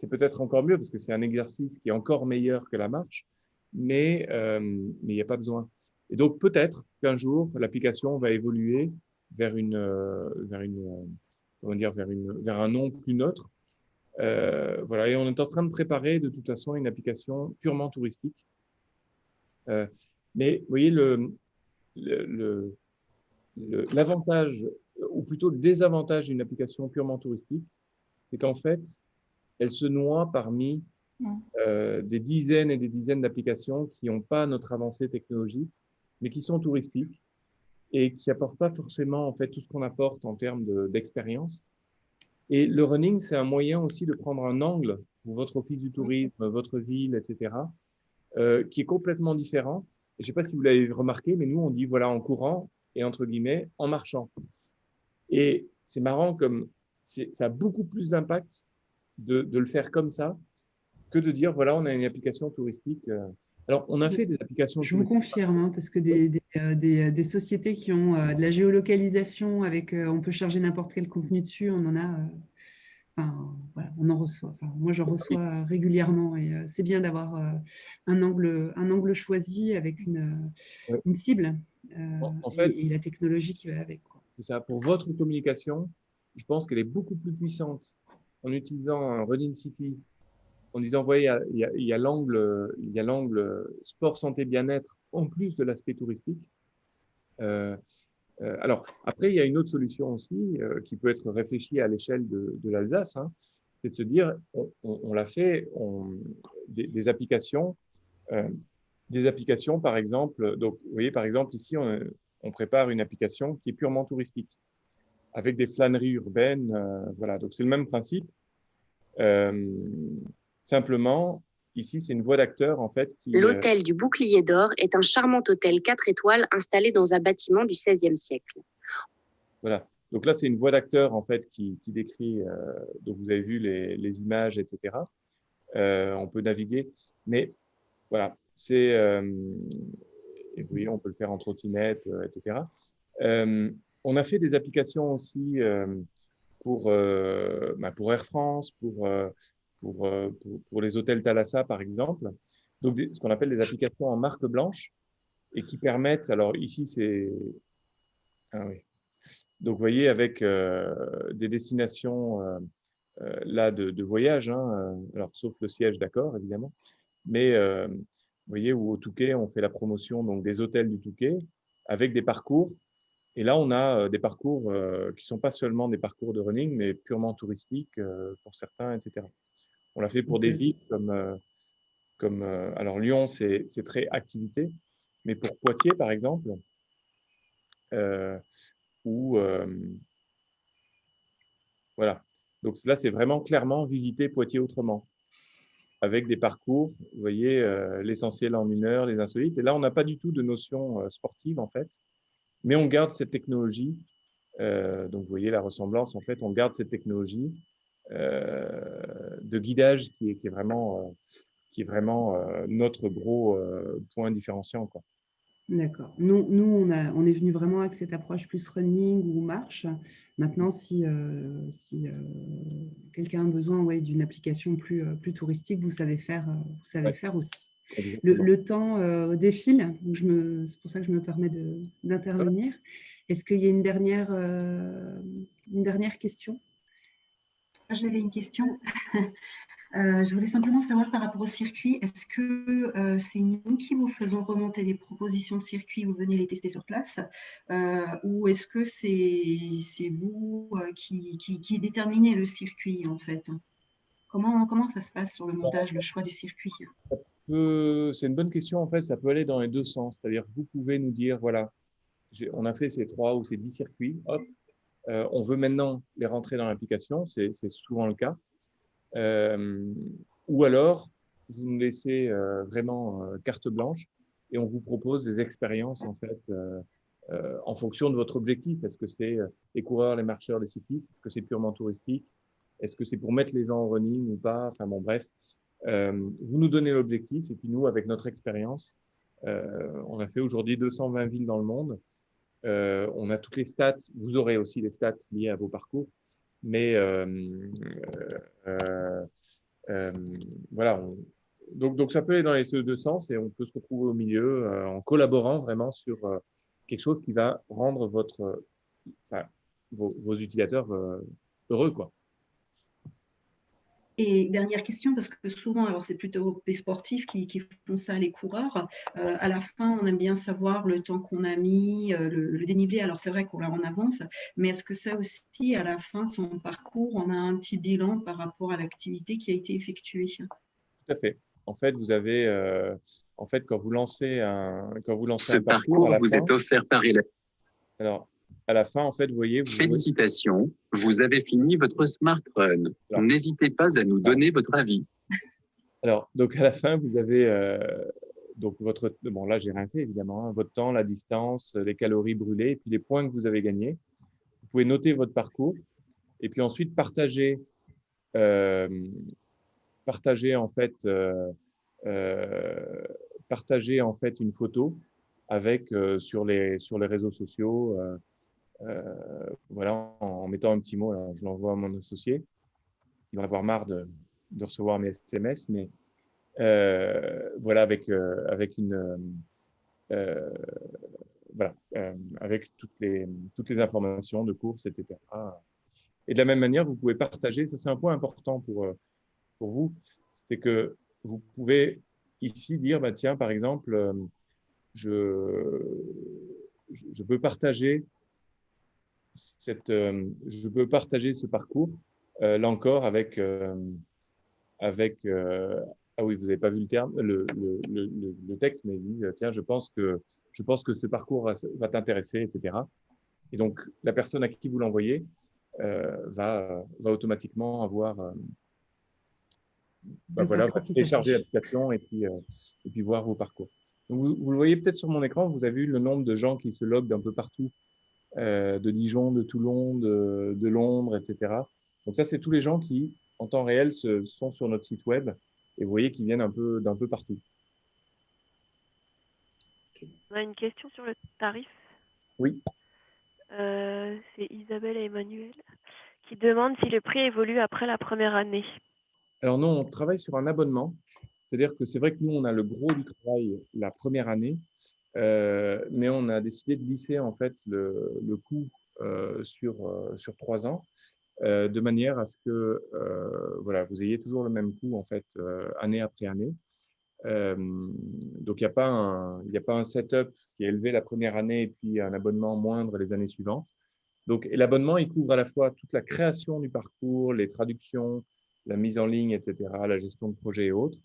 peut-être encore mieux parce que c'est un exercice qui est encore meilleur que la marche, mais il n'y a pas besoin. Et donc peut-être qu'un jour l'application va évoluer comment dire, vers un nom plus neutre. Voilà, et on est en train de préparer de toute façon une application purement touristique. Euh, mais vous voyez le, l'avantage, ou plutôt le désavantage d'une application purement touristique, c'est qu'en fait, elle se noie parmi des dizaines et des dizaines d'applications qui n'ont pas notre avancée technologique, mais qui sont touristiques et qui n'apportent pas forcément en fait tout ce qu'on apporte en termes d'expérience. Et le running, c'est un moyen aussi de prendre un angle pour votre office du tourisme, votre ville, etc., qui est complètement différent. Et je ne sais pas si vous l'avez remarqué, mais nous, on dit voilà en courant et entre guillemets en marchant. Et c'est marrant comme ça a beaucoup plus d'impact de le faire comme ça que de dire, voilà, on a une application touristique. Alors, on a fait des applications Je vous touristiques. confirme, hein, parce que Oui, des sociétés qui ont de la géolocalisation avec, on peut charger n'importe quel contenu dessus, on en a, enfin, voilà, on en reçoit. Enfin, moi, j'en oui. reçois régulièrement et c'est bien d'avoir un angle choisi avec Oui. une cible En fait, et la technologie qui va avec, quoi. c'est ça. Pour votre communication, je pense qu'elle est beaucoup plus puissante en utilisant un Running City, en disant, vous voyez, il y a l'angle sport, santé, bien-être, en plus de l'aspect touristique. Euh, alors, après, il y a une autre solution aussi qui peut être réfléchie à l'échelle de l'Alsace, hein, c'est de se dire, on l'a fait, des euh, des applications, par exemple. Donc, vous voyez, par exemple, ici, on prépare une application qui est purement touristique, avec des flâneries urbaines. Voilà, donc c'est le même principe. Euh, Simplement, ici, c'est une voie d'acteur, en fait, L'hôtel du Bouclier d'Or est un charmant hôtel 4 étoiles installé dans un bâtiment du XVIe siècle. Voilà. Donc là, c'est une voie d'acteur, en fait, qui décrit, donc vous avez vu les images, etc. On peut naviguer, mais voilà, et vous voyez, on peut le faire en trottinette, etc. On a fait des applications aussi pour Air France, pour les hôtels Thalassa, par exemple. Donc, ce qu'on appelle des applications en marque blanche et qui permettent, alors ici, c'est… Ah oui. Donc, vous voyez, avec des destinations là de voyage, hein, alors sauf le siège, d'accord, évidemment, mais vous voyez, où au Touquet, on fait la promotion donc, des hôtels du Touquet avec des parcours. Et là, on a des parcours qui ne sont pas seulement des parcours de running, mais purement touristiques pour certains, etc. On l'a fait pour des villes alors Lyon, c'est très activité, mais pour Poitiers, par exemple, où voilà. Donc là, c'est vraiment clairement visiter Poitiers autrement, avec des parcours, vous voyez, l'essentiel en 1 heure, les insolites. Et là, on n'a pas du tout de notion sportive, en fait, mais on garde cette technologie. Donc, vous voyez la ressemblance, en fait, on garde cette technologie de guidage qui est vraiment notre gros point différenciant, quoi. D'accord. Nous on est venu vraiment avec cette approche plus running ou marche. Maintenant, si quelqu'un a besoin d'une application plus touristique, vous savez faire Ouais, aussi. exactement. Le temps défile, donc c'est pour ça que je me permets d'intervenir. Est-ce qu'il y a une dernière question? J'avais une question. Je voulais simplement savoir par rapport au circuit, est-ce que c'est nous qui vous faisons remonter des propositions de circuit, vous venez les tester sur place, ou est-ce que c'est vous qui déterminez le circuit en fait? Comment ça se passe sur le montage, le choix du circuit? C'est une bonne question, en fait, ça peut aller dans les deux sens. C'est-à-dire que vous pouvez nous dire, voilà, on a fait ces 3 ou ces 10 circuits, hop, on veut maintenant les rentrer dans l'application, c'est souvent le cas. Ou alors, vous nous laissez vraiment carte blanche et on vous propose des expériences en fait en fonction de votre objectif. Est-ce que c'est les coureurs, les marcheurs, les cyclistes? Est-ce que c'est purement touristique? Est-ce que c'est pour mettre les gens en running ou pas? Enfin bon, bref. Vous nous donnez l'objectif et puis nous, avec notre expérience, on a fait aujourd'hui 220 villes dans le monde. On a toutes les stats. Vous aurez aussi les stats liées à vos parcours. Mais euh, voilà, donc ça peut aller dans les deux sens et on peut se retrouver au milieu en collaborant vraiment sur quelque chose qui va rendre enfin, vos utilisateurs heureux, quoi. Et dernière question, parce que souvent, alors c'est plutôt les sportifs qui font ça, les coureurs. À la fin, on aime bien savoir le temps qu'on a mis, le dénivelé. Alors c'est vrai qu'on l'a en avance, mais est-ce que ça aussi, à la fin de son parcours, on a un petit bilan par rapport à l'activité qui a été effectuée? Tout à fait. En fait, vous avez, en fait, quand vous lancez Ce un parcours, à parcours la vous fin, est offert par Hélène. alors, à la fin, en fait, vous voyez, Félicitations, vous avez fini votre Smart Run. Alors, N'hésitez pas à nous donner votre avis. alors, donc à la fin, vous avez donc bon là, j'ai rien fait évidemment, hein, votre temps, la distance, les calories brûlées, et puis les points que vous avez gagnés. Vous pouvez noter votre parcours, et puis ensuite euh, euh, partager en fait une photo avec sur les réseaux sociaux, voilà, en mettant un petit mot. Alors, je l'envoie à mon associé. Il va en avoir marre de recevoir mes SMS, mais voilà, avec euh, voilà, avec toutes les informations de course, etc. Et de la même manière, vous pouvez partager, ça c'est un point important pour vous, c'est que vous pouvez ici dire, bah, tiens, par exemple, je, je peux partager je peux partager ce parcours, là encore, avec ah oui, vous n'avez pas vu le terme, le texte, mais il dit, tiens, je pense que ce parcours va t'intéresser, etc. Et donc, la personne à qui vous l'envoyez va automatiquement avoir, Le voilà, parcours qui télécharger s'affiche. l'application et puis voir vos parcours. Donc, vous le voyez peut-être sur mon écran, vous avez vu le nombre de gens qui se loguent d'un peu partout, de Dijon, de Toulon, de Londres, etc. Donc ça, c'est tous les gens qui, en temps réel, sont sur notre site web et vous voyez qu'ils viennent d'un peu partout. On a une question sur le tarif. Oui. C'est Isabelle et Emmanuel qui demande si le prix évolue après la première année. Alors non, on travaille sur un abonnement. C'est-à-dire que c'est vrai que nous, on a le gros du travail la première année, mais on a décidé de lisser en fait le coût sur 3 ans, de manière à ce que voilà, vous ayez toujours le même coût en fait, année après année. Donc, il n'y a pas un setup qui est élevé la première année et puis un abonnement moindre les années suivantes. Donc, et l'abonnement, il couvre à la fois toute la création du parcours, les traductions, la mise en ligne, etc., la gestion de projet et autres,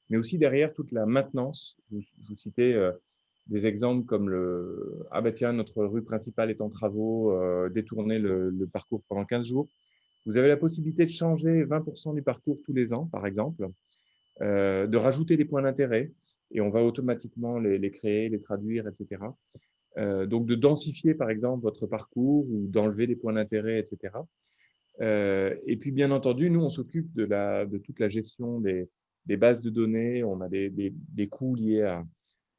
mais aussi derrière toute la maintenance. Je vous citais des exemples comme ah bah tiens, notre rue principale est en travaux, détourner le parcours pendant 15 jours. Vous avez la possibilité de changer 20% du parcours tous les ans, par exemple, de rajouter des points d'intérêt, et on va automatiquement les créer, les traduire, etc. Donc, de densifier, par exemple, votre parcours ou d'enlever des points d'intérêt, etc. Et puis, bien entendu, nous, on s'occupe de toute la gestion des bases de données. On a des coûts liés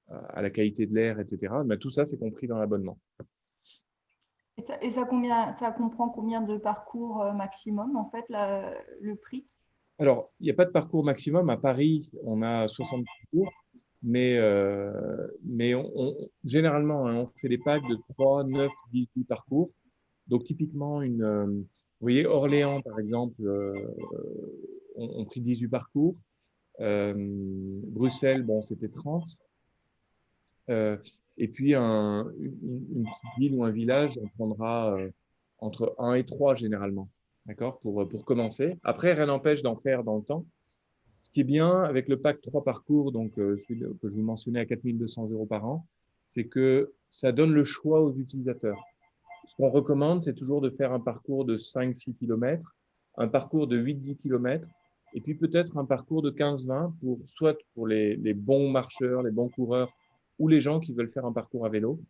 à la qualité de l'air, etc. Mais tout ça, c'est compris dans l'abonnement. Et ça comprend combien de parcours maximum, en fait, le prix? Alors, il n'y a pas de parcours maximum. À Paris, on a 60 parcours, mais généralement, hein, on fait des packs de 3, 9, 18 parcours. Donc, typiquement, vous voyez, Orléans, par exemple, on pris 18 parcours. Bruxelles, bon, c'était 30. Et puis, une petite ville ou un village, on prendra entre 1 et 3 généralement, d'accord, pour commencer. Après, rien n'empêche d'en faire dans le temps. Ce qui est bien avec le pack 3 parcours, donc celui que je vous mentionnais à 4 200 € par an, c'est que ça donne le choix aux utilisateurs. Ce qu'on recommande, c'est toujours de faire un parcours de 5-6 km, un parcours de 8-10 km, et puis peut-être un parcours de 15-20 soit pour les bons marcheurs, les bons coureurs, ou les gens qui veulent faire un parcours à vélo.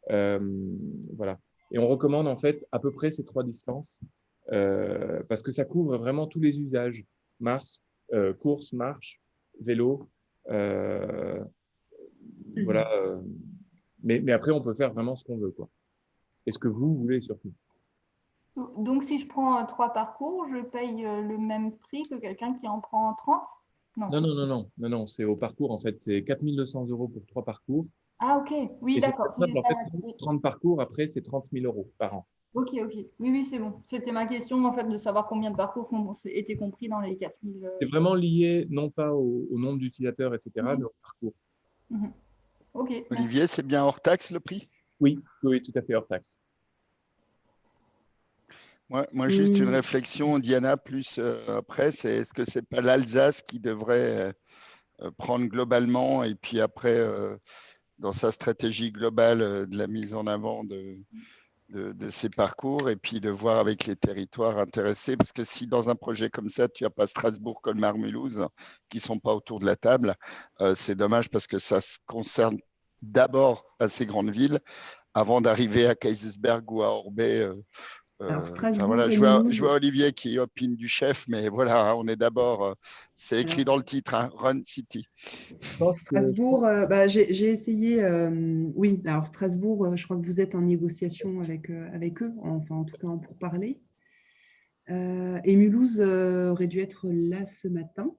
Voilà. Et on recommande en fait à peu près ces 3 distances parce que ça couvre vraiment tous les usages. Course, marche, vélo. Voilà. Mais après, on peut faire vraiment ce qu'on veut, quoi. Et ce que vous voulez surtout. Donc, si je prends 3 parcours, je paye le même prix que quelqu'un qui en prend 30? Non, c'est au parcours, en fait. C'est 4 200 € pour 3 parcours. Ah, ok. Oui, Et c'est d'accord. très simple, en fait, 30 parcours, après, c'est 30 000 € par an. Ok. Oui, c'est bon. C'était ma question, en fait, de savoir combien de parcours étaient compris dans les 4000. C'est vraiment lié, non pas au nombre d'utilisateurs, etc., mais au parcours. Ok, merci. Olivier, c'est bien hors taxe le prix? Oui, tout à fait hors taxe. Moi, juste une réflexion, Diana, plus après, est-ce que c'est pas l'Alsace qui devrait prendre globalement et puis après, dans sa stratégie globale de la mise en avant de ces parcours et puis de voir avec les territoires intéressés, parce que si dans un projet comme ça, tu n'as pas Strasbourg, Colmar, Mulhouse qui ne sont pas autour de la table, c'est dommage parce que ça se concerne d'abord à ces grandes villes avant d'arriver à Kaysersberg ou à Orbey. Alors, Strasbourg voilà, et je Mulhouse. vois Olivier qui opine du chef, mais voilà, on est d'abord, c'est écrit dans le titre, hein, Run City. Strasbourg, j'ai essayé, oui, alors Strasbourg, je crois que vous êtes en négociation avec eux, enfin en tout cas en pourparlers. Et Mulhouse aurait dû être là ce matin,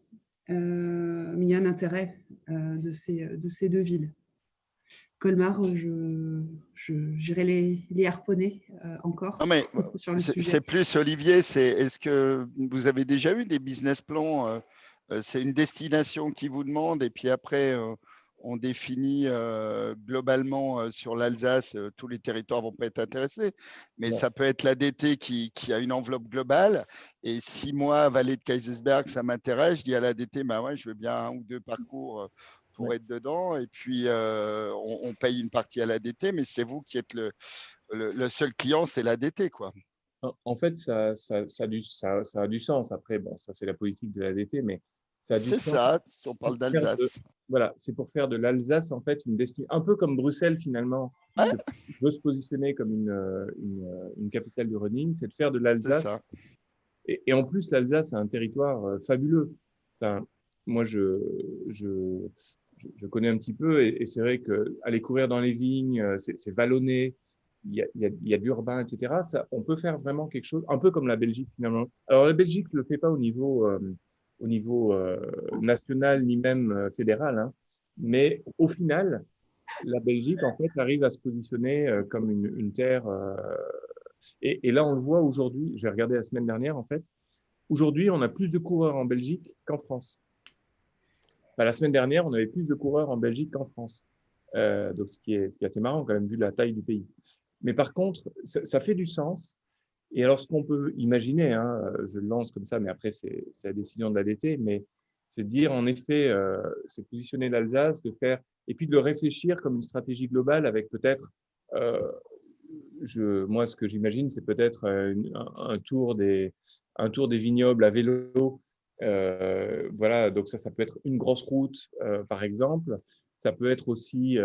mais il y a un intérêt de ces 2 villes. Colmar, j'irai les harponner encore Non, mais sur le sujet. c'est plus, Olivier, est-ce que vous avez déjà eu des business plans? C'est une destination qui vous demande et puis après, on définit globalement sur l'Alsace, tous les territoires ne vont pas être intéressés, mais ça peut être l'ADT qui a une enveloppe globale. Et si moi, Vallée de Kaysersberg, ça m'intéresse, je dis à l'ADT, bah ouais, je veux bien 1 ou 2 parcours pour être dedans. Et puis, on paye une partie à l'ADT, mais c'est vous qui êtes le seul client, c'est l'ADT, quoi. En fait, ça a du sens. Après, bon, ça, c'est la politique de l'ADT, mais ça a du sens. C'est ça, si on parle d'Alsace. Voilà, c'est pour faire de l'Alsace, en fait, une destination, un peu comme Bruxelles, finalement, veut se positionner comme une capitale du running, c'est de faire de l'Alsace. Et en plus, l'Alsace a un territoire fabuleux. Enfin, moi, je connais un petit peu, et c'est vrai qu'aller courir dans les vignes, c'est vallonné. il y a de l'urbain, etc. Ça, on peut faire vraiment quelque chose, un peu comme la Belgique finalement. Alors la Belgique ne le fait pas au niveau national ni même fédéral, hein, mais au final, la Belgique en fait arrive à se positionner comme une terre. Et là, on le voit aujourd'hui. J'ai regardé la semaine dernière en fait. Aujourd'hui, on a plus de coureurs en Belgique qu'en France. Enfin, la semaine dernière, on avait plus de coureurs en Belgique qu'en France. Donc, ce qui est assez marrant quand même, vu la taille du pays. Mais par contre, ça fait du sens. Et alors, ce qu'on peut imaginer, hein, je le lance comme ça, mais après, c'est la décision de l'ADT, mais c'est de dire, en effet, c'est de positionner l'Alsace, de faire, et puis de le réfléchir comme une stratégie globale avec peut-être, moi, ce que j'imagine, c'est peut-être un tour des vignobles à vélo. Voilà, donc ça peut être une grosse route, par exemple. Ça peut être aussi,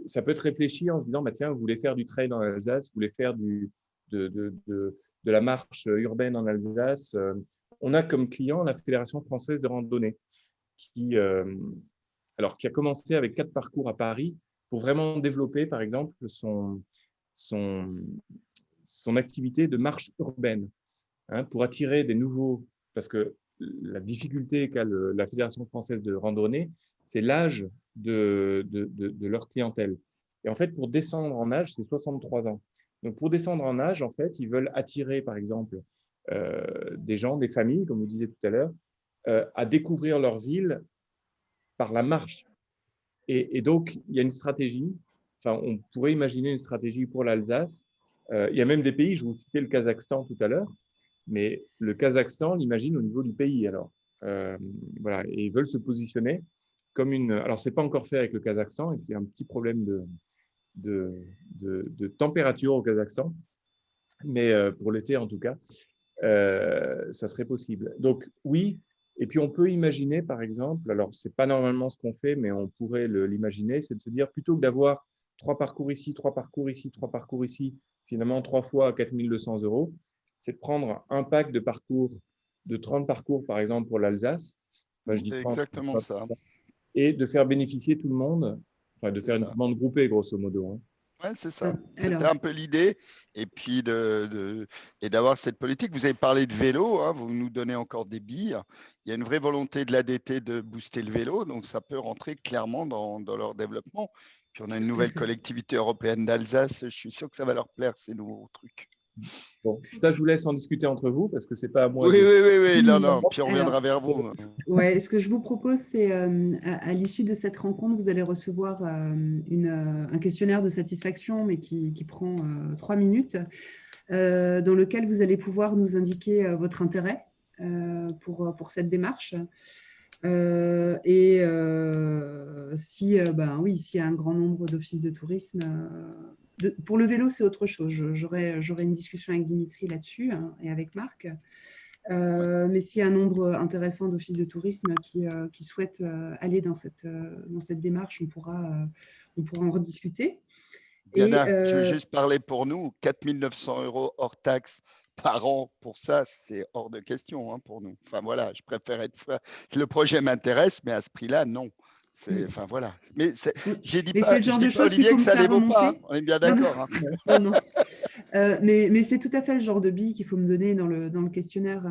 ça peut être réfléchi en se disant, bah, tiens, vous voulez faire du trail en Alsace, vous voulez faire de la marche urbaine en Alsace. On a comme client la Fédération française de randonnée, qui a commencé avec 4 parcours à Paris pour vraiment développer, par exemple, son activité de marche urbaine, hein, pour attirer des nouveaux, parce que la difficulté qu'a la Fédération française de randonnée, c'est l'âge de leur clientèle. Et en fait, pour descendre en âge, c'est 63 ans. Donc, pour descendre en âge, en fait, ils veulent attirer, par exemple, des gens, des familles, comme vous disiez tout à l'heure, à découvrir leur ville par la marche. Et donc, il y a une stratégie, enfin, on pourrait imaginer une stratégie pour l'Alsace. Il y a même des pays, je vous citais le Kazakhstan tout à l'heure, mais le Kazakhstan, on l'imagine au niveau du pays, alors. Voilà, et ils veulent se positionner comme une… Alors, ce n'est pas encore fait avec le Kazakhstan, et puis il y a un petit problème de température au Kazakhstan, mais pour l'été en tout cas, ça serait possible. Donc, oui. Et puis, on peut imaginer, par exemple, alors, ce n'est pas normalement ce qu'on fait, mais on pourrait l'imaginer, c'est de se dire, plutôt que d'avoir 3 parcours ici, 3 parcours ici, 3 parcours ici, finalement 3 fois à 4 200 €, c'est de prendre un pack de parcours, de 30 parcours, par exemple, pour l'Alsace. Enfin, je dis 30, exactement ça. Et de faire bénéficier tout le monde, enfin, de faire une commande groupée, grosso modo. Hein. Ouais, c'est ça. C'était un peu l'idée. Et puis, d'avoir cette politique. Vous avez parlé de vélo, hein, vous nous donnez encore des billes. Il y a une vraie volonté de l'ADT de booster le vélo, donc ça peut rentrer clairement dans leur développement. Puis, on a une nouvelle collectivité européenne d'Alsace. Je suis sûr que ça va leur plaire, ces nouveaux trucs. Bon, ça, je vous laisse en discuter entre vous, parce que ce n'est pas à moi. Oui. Non. Puis, on reviendra vers vous. Ouais, ce que je vous propose, c'est à l'issue de cette rencontre, vous allez recevoir un questionnaire de satisfaction, mais qui prend 3 minutes, dans lequel vous allez pouvoir nous indiquer votre intérêt pour cette démarche. Et s'il y a un grand nombre d'offices de tourisme, pour le vélo, c'est autre chose. J'aurai une discussion avec Dimitri là-dessus, hein, et avec Marc. Mais s'il y a un nombre intéressant d'offices de tourisme qui souhaitent aller dans cette démarche, on pourra en rediscuter. Diana, je veux juste parler pour nous. 4 900 € hors taxe par an pour ça, c'est hors de question, hein, pour nous. Enfin voilà, je préfère être… Le projet m'intéresse, mais à ce prix-là, non. Enfin voilà. Mais j'ai dit pas, Olivier, que ça ne vaut pas. Hein. On est bien d'accord. Non. Mais c'est tout à fait le genre de billes qu'il faut me donner dans le questionnaire.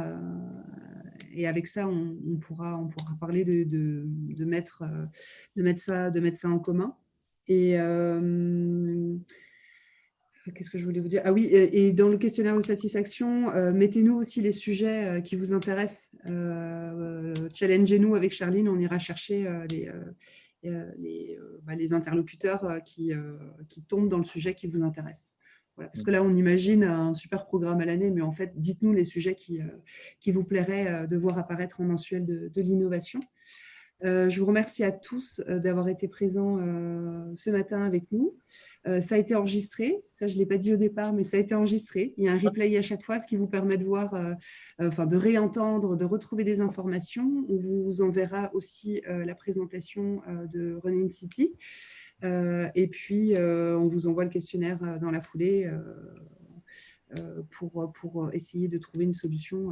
Et avec ça, on pourra parler de mettre ça en commun. Et qu'est-ce que je voulais vous dire? Ah oui, et dans le questionnaire de satisfaction, mettez-nous aussi les sujets qui vous intéressent. Challengez-nous avec Charline, on ira chercher les interlocuteurs qui tombent dans le sujet qui vous intéresse. Voilà, parce que là, on imagine un super programme à l'année, mais en fait, dites-nous les sujets qui vous plairaient de voir apparaître en mensuel de l'innovation. Je vous remercie à tous d'avoir été présents ce matin avec nous. Ça a été enregistré, ça je ne l'ai pas dit au départ, mais ça a été enregistré. Il y a un replay à chaque fois, ce qui vous permet de voir, de réentendre, de retrouver des informations. On vous enverra aussi la présentation de Running City. Et puis, on vous envoie le questionnaire dans la foulée pour essayer de trouver une solution.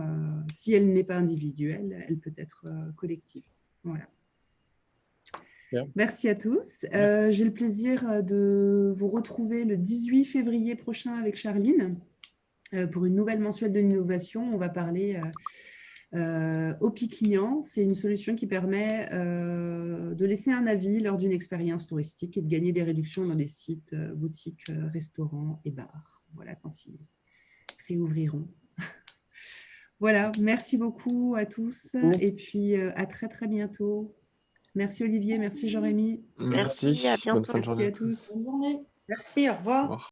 Si elle n'est pas individuelle, elle peut être collective. Voilà. Bien. Merci à tous. J'ai le plaisir de vous retrouver le 18 février prochain avec Charline pour une nouvelle mensuelle de l'innovation. On va parler OPI Client. C'est une solution qui permet de laisser un avis lors d'une expérience touristique et de gagner des réductions dans des sites, boutiques, restaurants et bars. Voilà, quand ils réouvriront. Voilà, merci beaucoup à tous et puis à très très bientôt. Merci Olivier, merci Jean-Rémy. Merci, à bientôt. Bonne fin de journée Merci à à tous. tous. Bonne journée. Merci, au revoir. Au revoir.